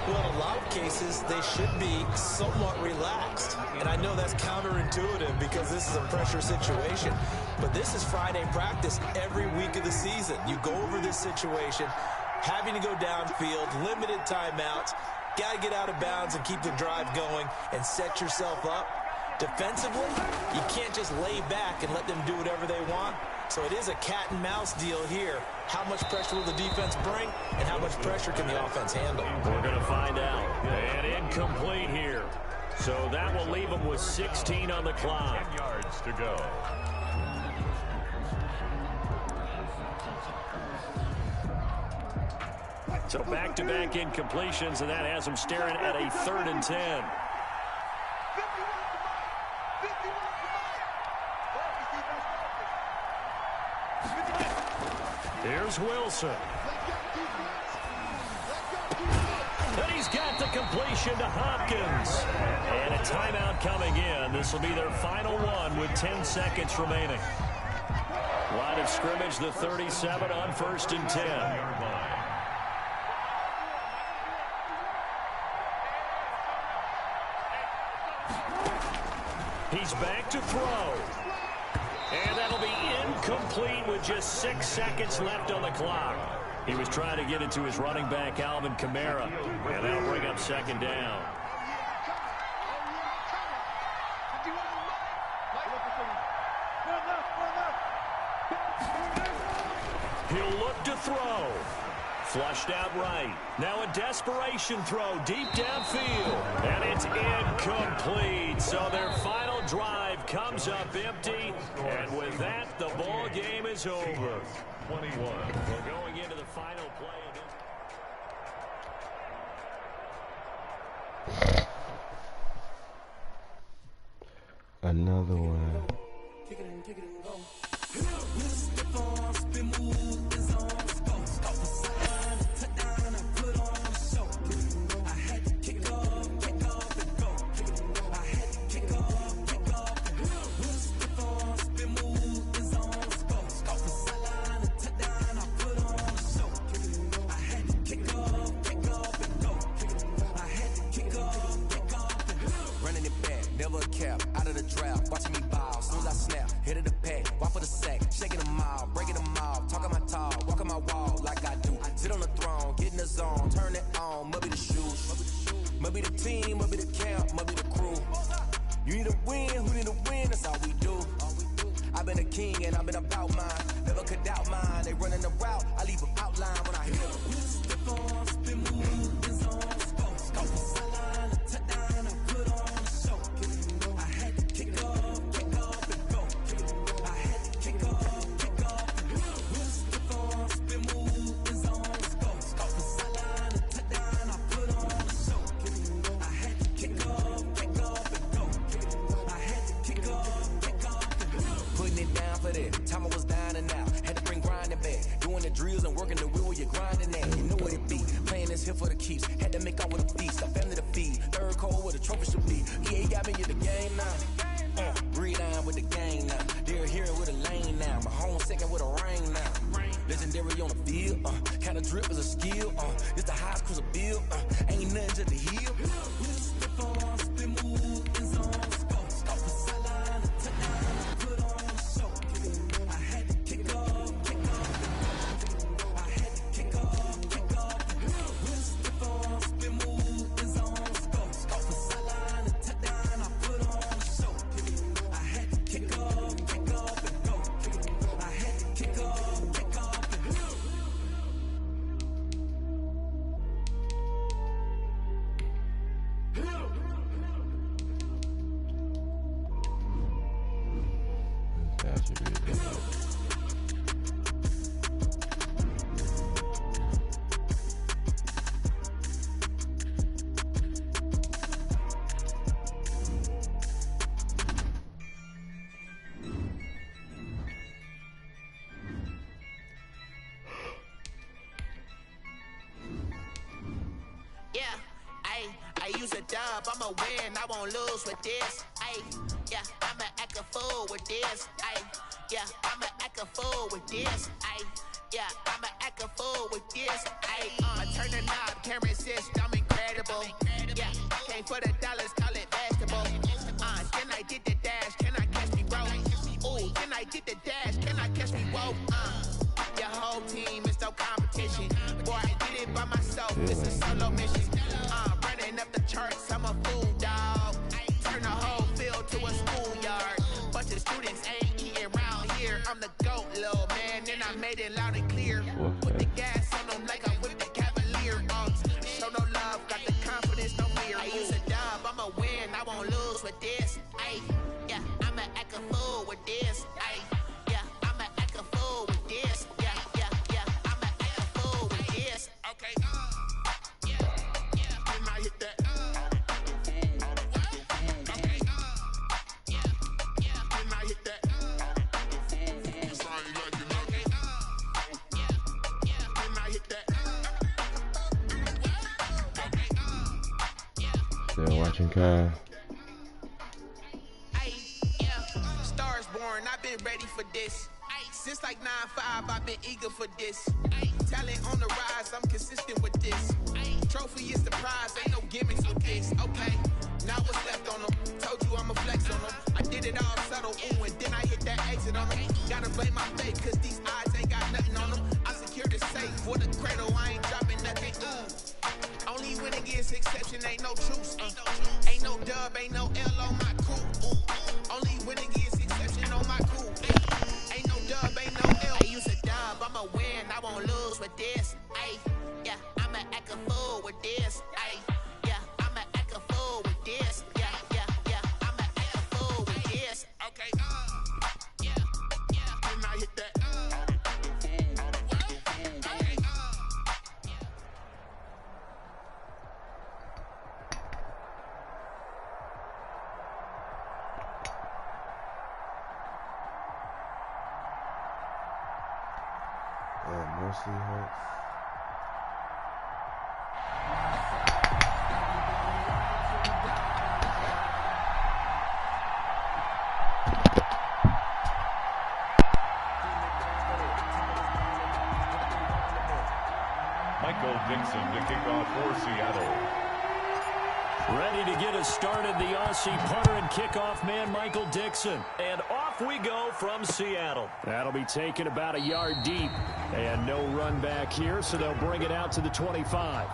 D: Well, in a lot of cases, they should be somewhat relaxed. And I know that's counterintuitive because this is a pressure situation. But this is Friday practice every week of the season. You go over this situation, having to go downfield, limited timeouts, got to get out of bounds and keep the drive going and set yourself up. Defensively, you can't just lay back and let them do whatever they want. So it is a cat and mouse deal here. How much pressure will the defense bring, and how much pressure can the offense handle?
C: We're going to find out. And incomplete here. So that will leave them with 16 on the clock.
B: 10 yards to go.
C: So back-to-back incompletions, and that has them staring at a 3rd and 10. Here's Wilson. And he's got the completion to Hopkins. And a timeout coming in. This will be their final one with 10 seconds remaining. Line of scrimmage, the 37 on 1st and 10. He's back to throw. And that'll be incomplete with just 6 seconds left on the clock. He was trying to get it to his running back, Alvin Kamara. And that'll bring up 2nd down. He'll look to throw. Flushed out right. Now a desperation throw deep downfield. And it's incomplete. So their final drive comes up empty. And with that, the ball game is over.
B: 21.
C: We're going into the final play of this.
A: Another one. guys should be able to.
E: I use a dub, I'ma win, I won't lose with this. Yeah, I'ma act a fool with this. Yeah, I'ma act a fool with this. Yeah, I'ma act a fool with this. I turn the knob, can't resist, I'm incredible. Yeah, came for the dollars, call it vegetable. Can I get the dash? Can I catch me roll? Ooh, can I get the dash? Can I catch me roll? Your whole team is no competition. Boy, I did it by myself, it's a solo mission. Running up the charts, I'm a fool, dog. Turn the whole field to a schoolyard. Bunch of students ain't eating around here. I'm the GOAT, little man, and I made it loud and clear. Put the gas on them like I'm with the Cavalier. Show no love, got the confidence, no fear. I use a dub, I'ma win, I won't lose with this. Yeah, I'ma act a fool with this. Yeah, I'ma act a fool with this. Yeah, I'ma act a fool with this. Okay, I hit that. Okay, can I hit that? Can I hit that?
A: Still watching Kyle.
E: Stars born, I've been ready for this. Since like 9-5, I've been eager for this. Talent on the rise, I'm consistent with this. Trophy is the prize, ain't no gimmicks with this. Okay, now what's left on them? Told you I'ma flex on them. I did it all subtle, ooh, and then I hit that exit on them. Gotta blame my fate, cause these eyes ain't got nothing on them. I secured the safe for the cradle, I ain't dropping nothing, ooh. Only winning is exception, ain't no truce. Ain't no dub, ain't no L on my crew. Only winning is exception on my crew. Ain't no dub, ain't no L. I use a dub, I'ma win, I won't lose with this. Yeah, I'ma act a fool with this. Yeah, I'ma act a fool with this. Yeah, I'ma act a fool with this. Okay, can I hit that?
A: Mostly hurts.
B: Michael Dixon to kick off for Seattle.
C: Ready to get us started, the Aussie punter and kickoff man, Michael Dixon. And off we go from Seattle. That'll be taken about a yard deep. And no run back here, so they'll bring it out to the 25.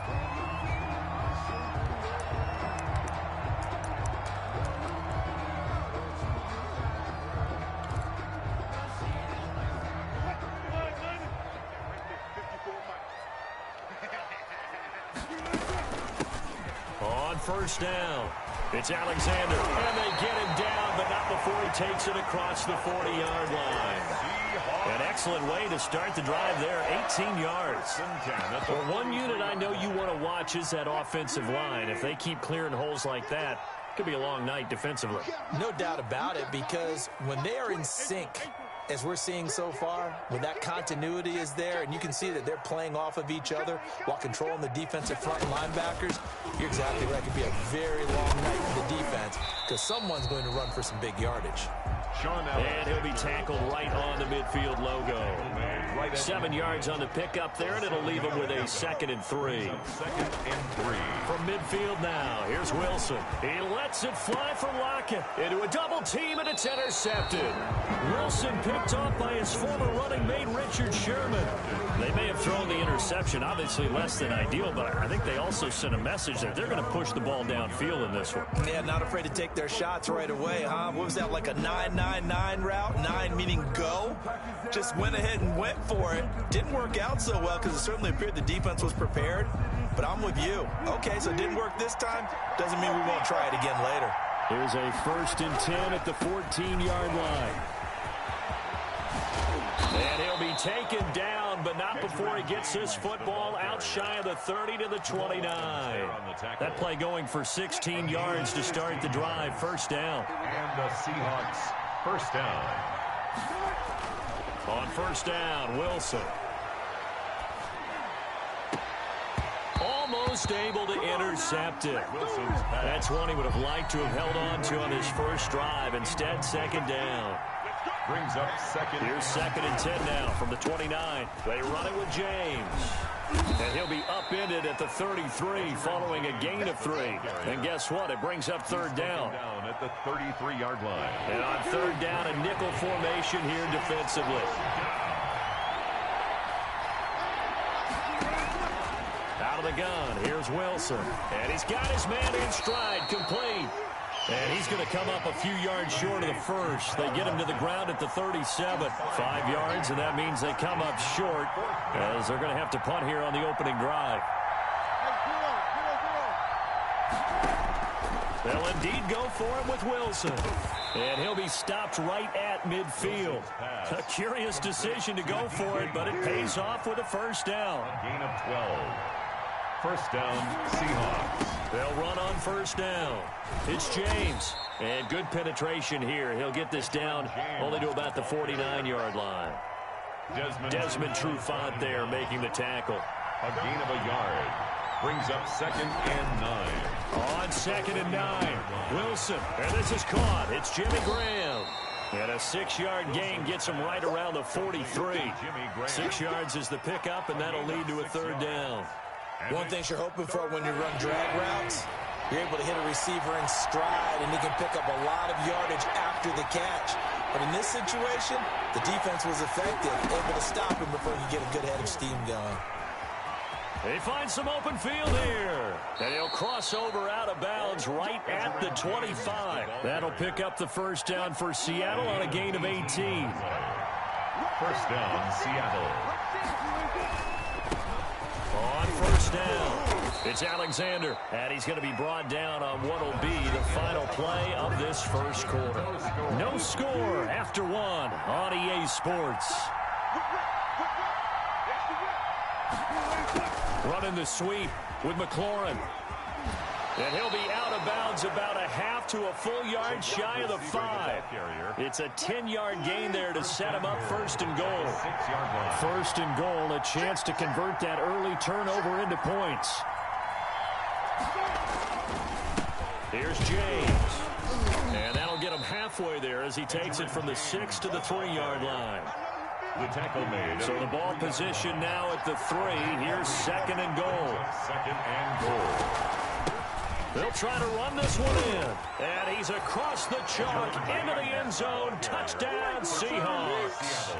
C: On first down, it's Alexander. And they get him down, but not before he takes it across the 40-yard line. An excellent way to start the drive there, 18 yards. For one unit I know you want to watch is that offensive line. If they keep clearing holes like that, it could be a long night defensively.
D: No doubt about it, because when they are in sync, as we're seeing so far, when that continuity is there and you can see that they're playing off of each other while controlling the defensive front and linebackers, you're exactly right. It could be a very long night for the defense because someone's going to run for some big yardage.
C: And he'll be tackled right on the midfield logo. 7 yards on the pickup there, and it'll leave him with a 2nd and 3. From midfield now, here's Wilson. He lets it fly for Lockett. Into a double team, and it's intercepted. Wilson picked off by his former running mate, Richard Sherman. They may have thrown the interception, obviously less than ideal, but I think they also sent a message that they're going to push the ball downfield in this one.
D: Yeah, not afraid to take their shots right away, huh? What was that, like a 9-9-9 route? 9 meaning go? Just went ahead and went for it. Didn't work out so well because it certainly appeared the defense was prepared, but I'm with you. Okay, so it didn't work this time. Doesn't mean we won't try it again later.
C: Here's a 1st and 10 at the 14-yard line. And he'll be taken down, but not before he gets this football out shy of the 30 to the 29. That play going for 16 yards to start the drive. First down.
B: And the Seahawks first down.
C: On first down, Wilson. Almost able to intercept it. That's one he would have liked to have held on to on his first drive. Instead, second down.
B: Brings up second.
C: Here's second and 10 now from the 29. They run it with James. And he'll be upended at the 33 following a gain of 3. And guess what? It brings up third down.
B: Down at the 33-yard line.
C: And on third down, a nickel formation here defensively. Out of the gun, here's Wilson. And he's got his man in stride, complete. And he's going to come up a few yards short of the first. They get him to the ground at the 37. 5 yards, and that means they come up short as they're going to have to punt here on the opening drive. They'll indeed go for him with Wilson. And he'll be stopped right at midfield. A curious decision to go for it, but it pays off with a first down.
B: Gain of 12. First down, Seahawks.
C: They'll run on first down. It's James. And good penetration here. He'll get this down only to about the 49-yard line. Desmond Trufant there making the tackle.
B: A gain of a yard. Brings up second and 9.
C: On second and 9. Wilson. And this is caught. It's Jimmy Graham. And a 6-yard gain gets him right around the 43. 6 yards is the pickup, and that'll lead to a third down.
D: One thing you're hoping for when you run drag routes, you're able to hit a receiver in stride, and he can pick up a lot of yardage after the catch. But in this situation, the defense was effective, able to stop him before he could get a good head of steam going.
C: He finds some open field here. And he'll cross over out of bounds right at the 25. That'll pick up the first down for Seattle on a gain of 18.
B: First down, Seattle.
C: On first down, it's Alexander, and he's going to be brought down on what will be the final play of this first quarter. No score after 1 on EA Sports. Running the sweep with McLaurin. And he'll be out of bounds about a half to a full yard shy of the 5. It's a 10-yard gain there to set him up first and goal. First and goal, a chance to convert that early turnover into points. Here's James. And that'll get him halfway there as he takes it from the 6 to the 3-yard line.
B: The tackle made.
C: So the ball position now at the 3. Here's second and goal.
B: Second and goal.
C: They'll try to run this one in. And he's across the chalk into the end zone. Touchdown, Seahawks.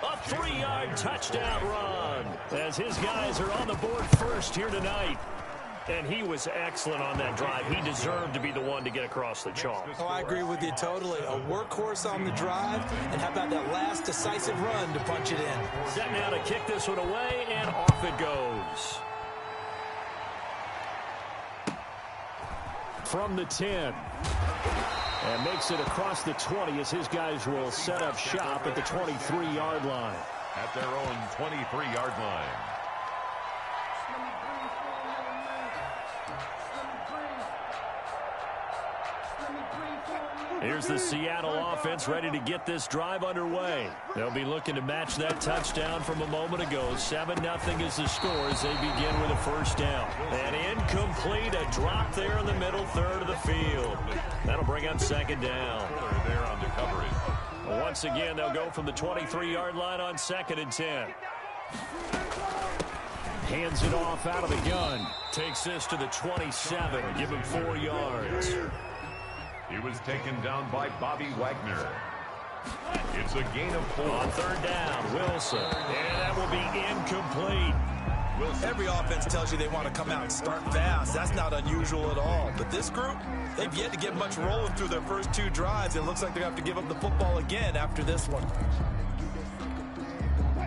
C: A 3-yard touchdown run as his guys are on the board first here tonight. And he was excellent on that drive. He deserved to be the one to get across the chalk.
D: Oh, I agree with you totally. A workhorse on the drive. And how about that last decisive run to punch it in?
C: Set now to kick this one away, and off it goes. From the 10. And makes it across the 20 as his guys will set up shop at the 23-yard line.
B: At their own 23-yard line.
C: Here's the Seattle offense ready to get this drive underway. They'll be looking to match that touchdown from a moment ago. 7-0 is the score as they begin with a first down. And incomplete, a drop there in the middle third of the field. That'll bring up second down.
B: There on the coverage.
C: Once again, they'll go from the 23-yard line on second and 10. Hands it off out of the gun. Takes this to the 27. Give him 4 yards.
B: He was taken down by Bobby Wagner. It's a gain of 4.
C: On third down, Wilson. And that will be incomplete.
D: Wilson. Every offense tells you they want to come out and start fast. That's not unusual at all. But this group, they've yet to get much rolling through their first 2 drives. It looks like they're going to have to give up the football again after this one.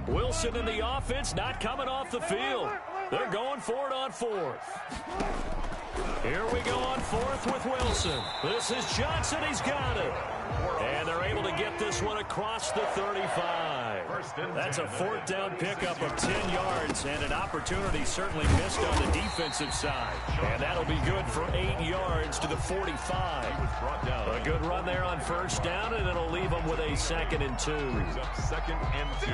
C: Wilson and the offense not coming off the field. They're going for it on 4th. Here we go on 4th with Wilson. This is Johnson. He's got it. And they're able to get get this one across the 35. That's a fourth down pickup of 10 yards, and an opportunity certainly missed on the defensive side. And that'll be good for 8 yards to the 45. A good run there on first down, and it'll leave them with a 2nd and 2.
B: Brings up 2nd and 2.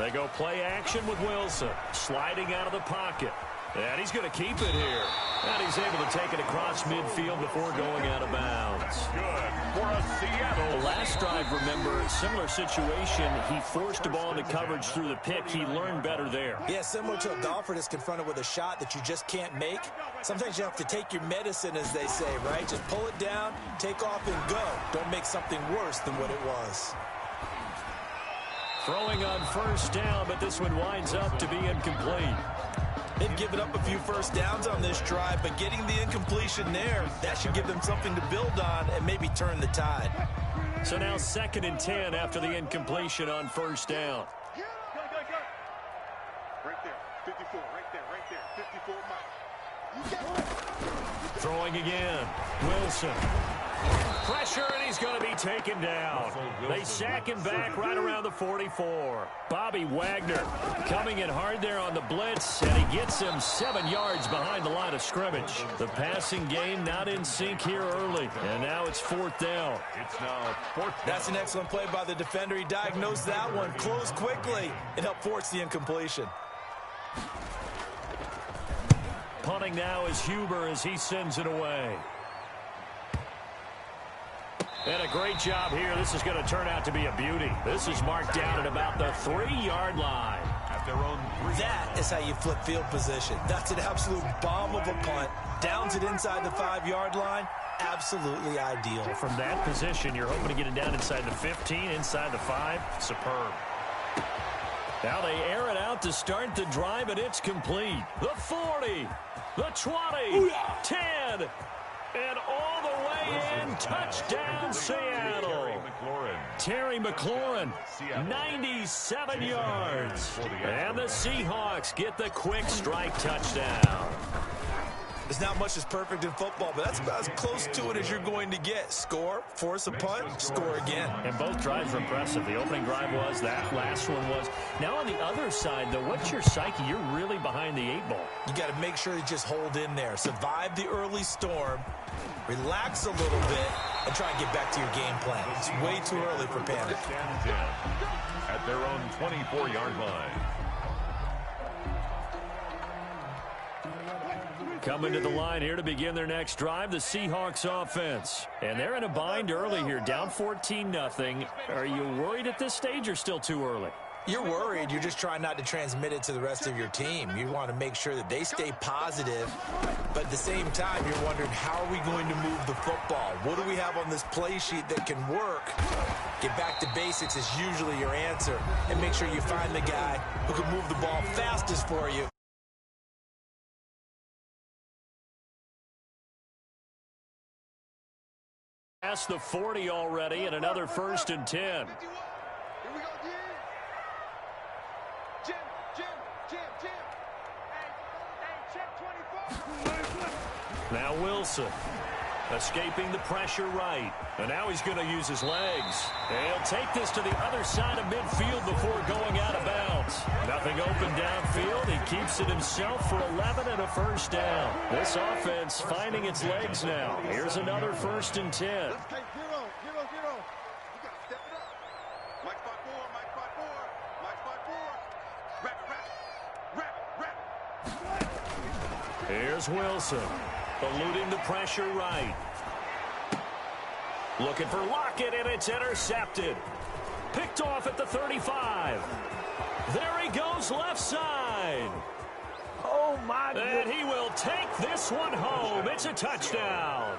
C: They go play action with Wilson, sliding out of the pocket. And he's going to keep it here. And he's able to take it across midfield before going out of bounds.
B: Good for a Seattle.
C: The last drive, remember, similar situation. He forced the ball into coverage through the pick. He learned better there.
D: Yeah, similar to a golfer that's confronted with a shot that you just can't make. Sometimes you have to take your medicine, as they say, right? Just pull it down, take off, and go. Don't make something worse than what it was.
C: Throwing on first down, but this one winds up to be incomplete.
D: They've given up a few first downs on this drive, but getting the incompletion there, that should give them something to build on and maybe turn the tide.
C: So now 2nd and 10 after the incompletion on first down.
F: Right there, 54, right there, 54 miles.
C: Throwing again. Wilson. Pressure, and he's going to be taken down. They sack him back right around the 44. Bobby Wagner coming in hard there on the blitz, and he gets him 7 yards behind the line of scrimmage. The passing game not in sync here early, and now it's 4th down.
B: It's now 4th down.
D: That's an excellent play by the defender. He diagnosed that one, closed quickly, and helped force the incompletion.
C: Punting now is Huber as he sends it away. And a great job here. This is going to turn out to be a beauty. This is marked down at about the 3-yard line.
B: At their own 3.
D: That is how you flip field position. That's an absolute bomb of a punt. Downs it inside the 5-yard line. Absolutely ideal.
C: From that position, you're hoping to get it down inside the 15, inside the 5. Superb. Now they air it out to start the drive, and it's complete. The 40, the 20, 10, and all the way in. Touchdown, Seattle. Terry McLaurin, 97 yards. And the Seahawks get the quick strike touchdown.
D: There's not much that's perfect in football, but that's about as close to it as you're going to get. Score, force a punt, score again.
C: And both drives were impressive. The opening drive was, that last one was. Now on the other side, though, what's your psyche? You're really behind the 8 ball.
D: You got to make sure you just hold in there. Survive the early storm, relax a little bit, and try and get back to your game plan. It's way too early for panic.
B: At their own 24-yard line.
C: Coming to the line here to begin their next drive, the Seahawks offense. And they're in a bind early here, down 14-0. Are you worried at this stage or still too early?
D: You're worried. You're just trying not to transmit it to the rest of your team. You want to make sure that they stay positive, but at the same time, you're wondering, how are we going to move the football? What do we have on this play sheet that can work? Get back to basics is usually your answer, and make sure you find the guy who can move the ball fastest for you.
C: Past the 40 already, and another 1st and 10.
F: Here we go, Jim. Jim. Hey, check 24.
C: Now Wilson escaping the pressure right. And now he's going to use his legs. And he'll take this to the other side of midfield before going out of bounds. Nothing open downfield. He keeps it himself for 11 and a 1st down. This offense finding its legs now. Here's another 1st and 10.
F: Zero. You got to step it up. Mike 5-4.
C: Here's Wilson. Eluding the pressure right. Looking for Lockett, and it's intercepted. Picked off at the 35. There he goes left side.
D: Oh, my goodness.
C: And he will take this one home. It's a touchdown.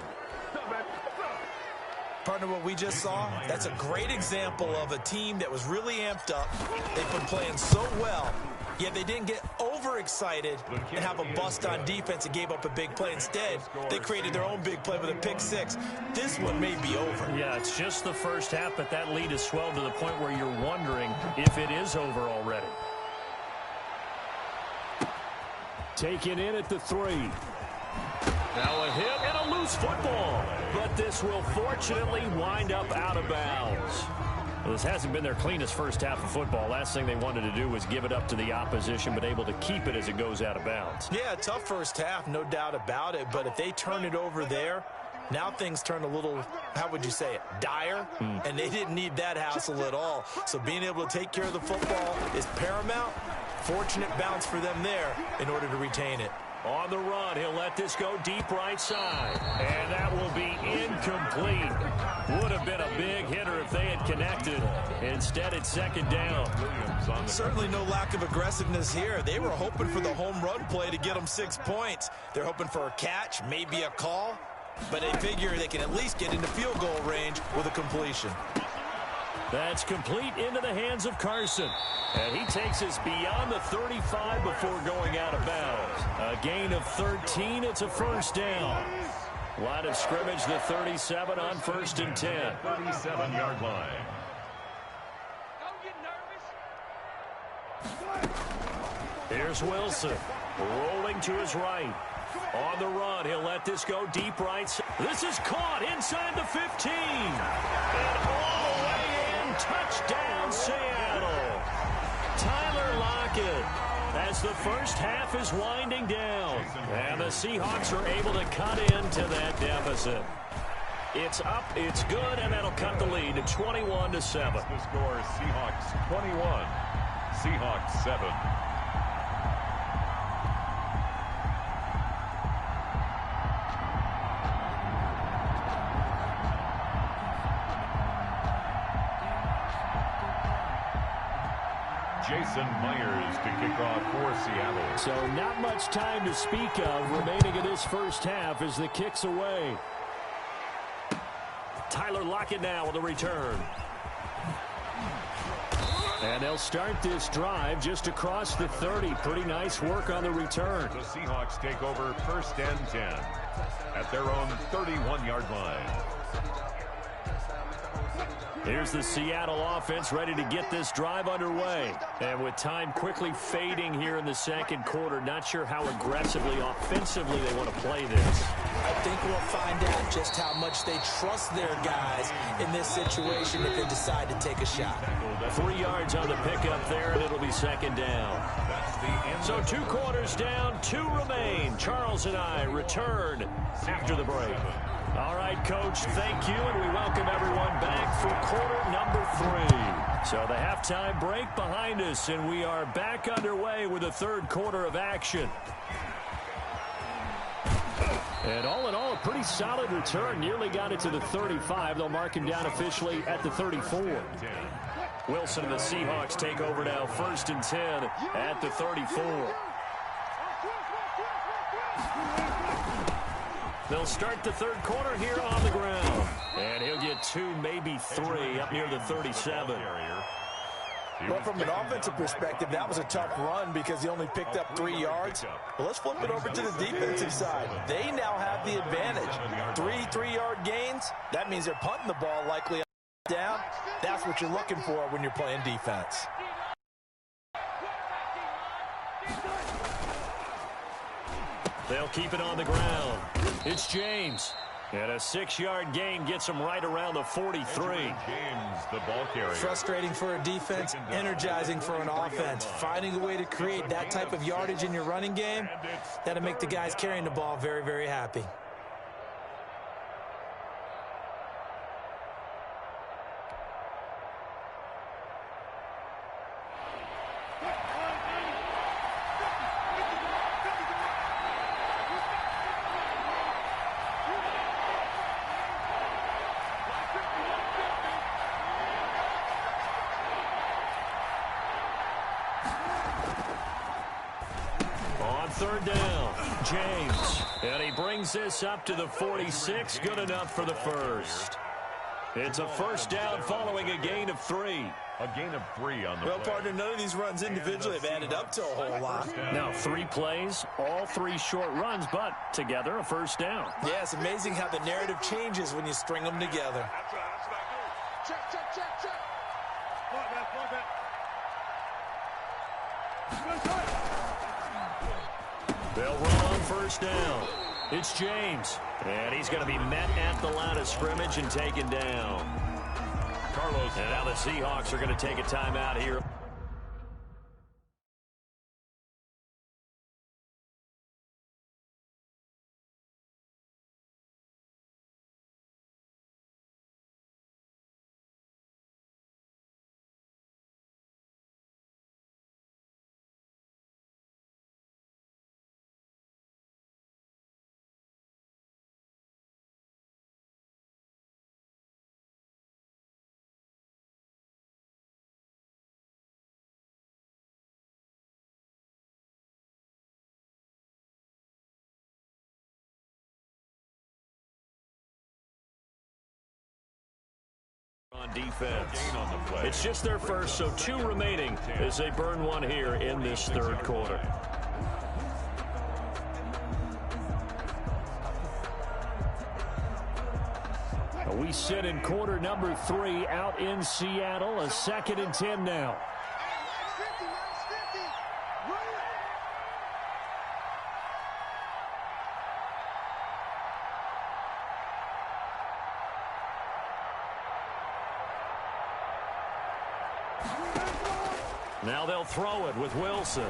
D: Partner, what we just saw, that's a great example of a team that was really amped up. They've been playing so well, yet they didn't get overexcited and have a bust on defense and gave up a big play. Instead, they created their own big play with a pick 6. This one may be over.
C: Yeah, it's just the first half, but that lead has swelled to the point where you're wondering if it is over already. Taken in at the 3. Now a hit and a loose football. But this will fortunately wind up out of bounds. Well, this hasn't been their cleanest first half of football. Last thing they wanted to do was give it up to the opposition, but able to keep it as it goes out of bounds.
D: Yeah, tough first half, no doubt about it. But if they turn it over there, now things turn a little, how would you say it, dire? And they didn't need that hassle at all. So being able to take care of the football is paramount. Fortunate bounce for them there in order to retain it.
C: On the run, he'll let this go deep right side. And that will be incomplete. Would have been a big hitter if they had connected. Instead, it's second down.
D: Certainly no lack of aggressiveness here. They were hoping for the home run play to get them 6 points. They're hoping for a catch, maybe a call. But they figure they can at least get into field goal range with a completion.
C: That's complete into the hands of Carson. And he takes us beyond the 35 before going out of bounds. A gain of 13. It's a first down. Line of scrimmage, the 37 on 1st and 10.
B: 37-yard line.
C: Here's Wilson. Rolling to his right. On the run, he'll let this go deep right. This is caught inside the 15. And all the way in. Touchdown, Seattle. Tyler Lockett, as the first half is winding down. And the Seahawks are able to cut into that deficit. It's up, it's good, and that'll cut the lead to 21-7.
B: The score, Seahawks 21, Seahawks 7. Jason Myers to kick off for Seattle.
C: So not much time to speak of remaining in this first half as the kick's away. Tyler Lockett now with a return. And they'll start this drive just across the 30. Pretty nice work on the return.
B: The Seahawks take over 1st and 10 at their own 31-yard line.
C: Here's the Seattle offense ready to get this drive underway. And with time quickly fading here in the second quarter, not sure how aggressively, offensively they want to play this.
D: I think we'll find out just how much they trust their guys in this situation if they decide to take a shot.
C: 3 yards on the pickup there, and it'll be second down. So 2 quarters down, 2 remain. Charles and I return after the break. All right, Coach, thank you, and we welcome everyone back for quarter number 3. So the halftime break behind us, and we are back underway with the third quarter of action. And all in all, a pretty solid return. Nearly got it to the 35. They'll mark him down officially at the 34. Wilson and the Seahawks take over now, 1st and 10 at the 34. They'll start the third quarter here on the ground. And he'll get 2, maybe 3 up near the 37.
D: Well, from an offensive perspective, that was a tough run because he only picked up 3 yards. Well, let's flip it over to the defensive side. They now have the advantage. 3 3-yard gains. That means they're punting the ball likely down. That's what you're looking for when you're playing defense.
C: They'll keep it on the ground. It's James. And a 6-yard gain gets him right around the 43.
B: James, the ball carrier.
D: Frustrating for a defense, energizing for an offense. Finding a way to create that type of yardage in your running game, that'll make the guys carrying the ball very, very happy.
C: Third down, James. And he brings this up to the 46. Good enough for the first. It's a first down following a gain of 3.
B: A gain of 3 on the
D: Well,
B: play.
D: partner, none of these runs individually have added up to a whole lot.
C: Now 3 plays, all 3 short runs, but together a first down.
D: Yeah, it's amazing how the narrative changes when you string them together.
F: Check, check, check, check. Point that.
C: They'll run on first down. It's James. And he's going to be met at the line of scrimmage and taken down.
B: Carlos.
C: And now the Seahawks are going to take a timeout here. On defense. It's just their first, so 2 remaining as they burn 1 here in this third quarter. We sit in quarter number 3 out in Seattle. A 2nd and 10 now. Now they'll throw it with Wilson.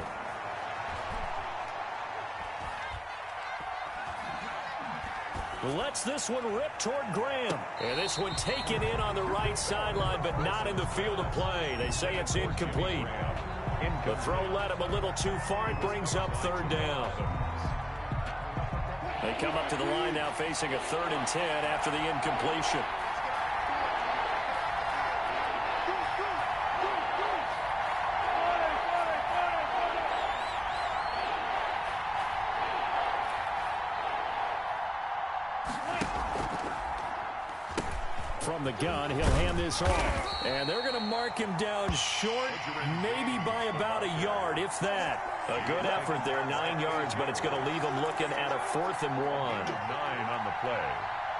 C: Lets this one rip toward Graham. And this one taken in on the right sideline, but not in the field of play. They say it's incomplete. The throw led him a little too far. It brings up 3rd down. They come up to the line now facing a 3rd and 10 after the incompletion. From the gun, he'll hand this off. And they're going to mark him down short, maybe by about a yard, if that. A good effort there, 9 yards, but it's going to leave him looking at a 4th and 1.
B: 9 on the play,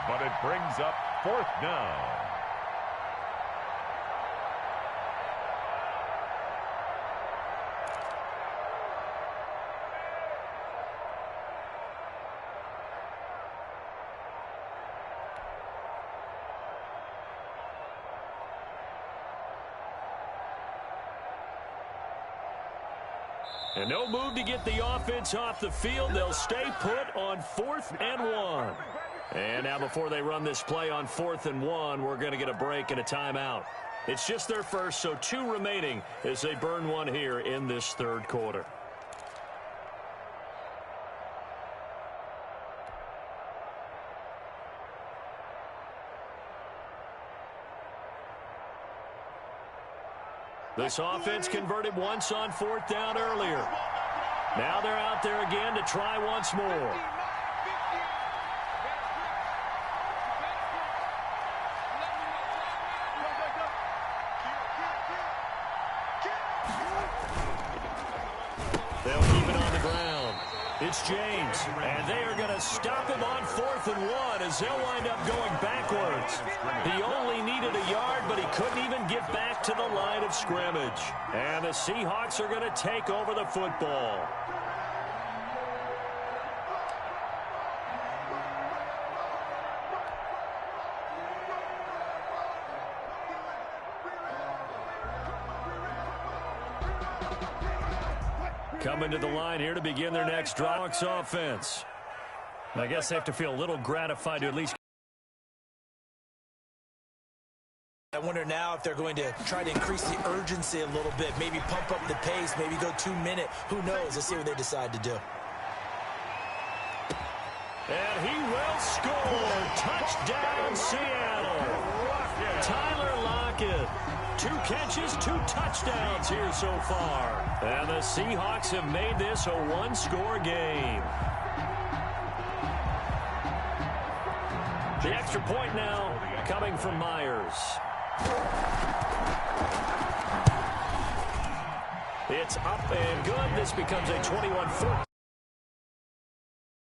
B: but it brings up 4th down.
C: And no move to get the offense off the field. They'll stay put on 4th and 1. And now before they run this play on 4th and 1, we're going to get a break and a timeout. It's just their first, so 2 remaining as they burn 1 here in this third quarter. This offense converted once on 4th down earlier. Now they're out there again to try once more. They'll keep it on the ground. It's James, and they are going to stop him on 4th and 1 as they'll wind up going backwards. He only needed a yard, but he couldn't even get back to the line of scrimmage. And the Seahawks are going to take over the football. Coming to the line here to begin their next drive. Offense. I guess they have to feel a little gratified to at least.
D: I wonder now if they're going to try to increase the urgency a little bit, maybe pump up the pace, maybe go 2-minute. Who knows? Let's see what they decide to do.
C: And he will score. Touchdown, Seattle. Tyler Lockett. 2 catches, 2 touchdowns here so far. And the Seahawks have made this a 1-score game. The extra point now coming from Myers. It's up and good. This becomes a 21-14.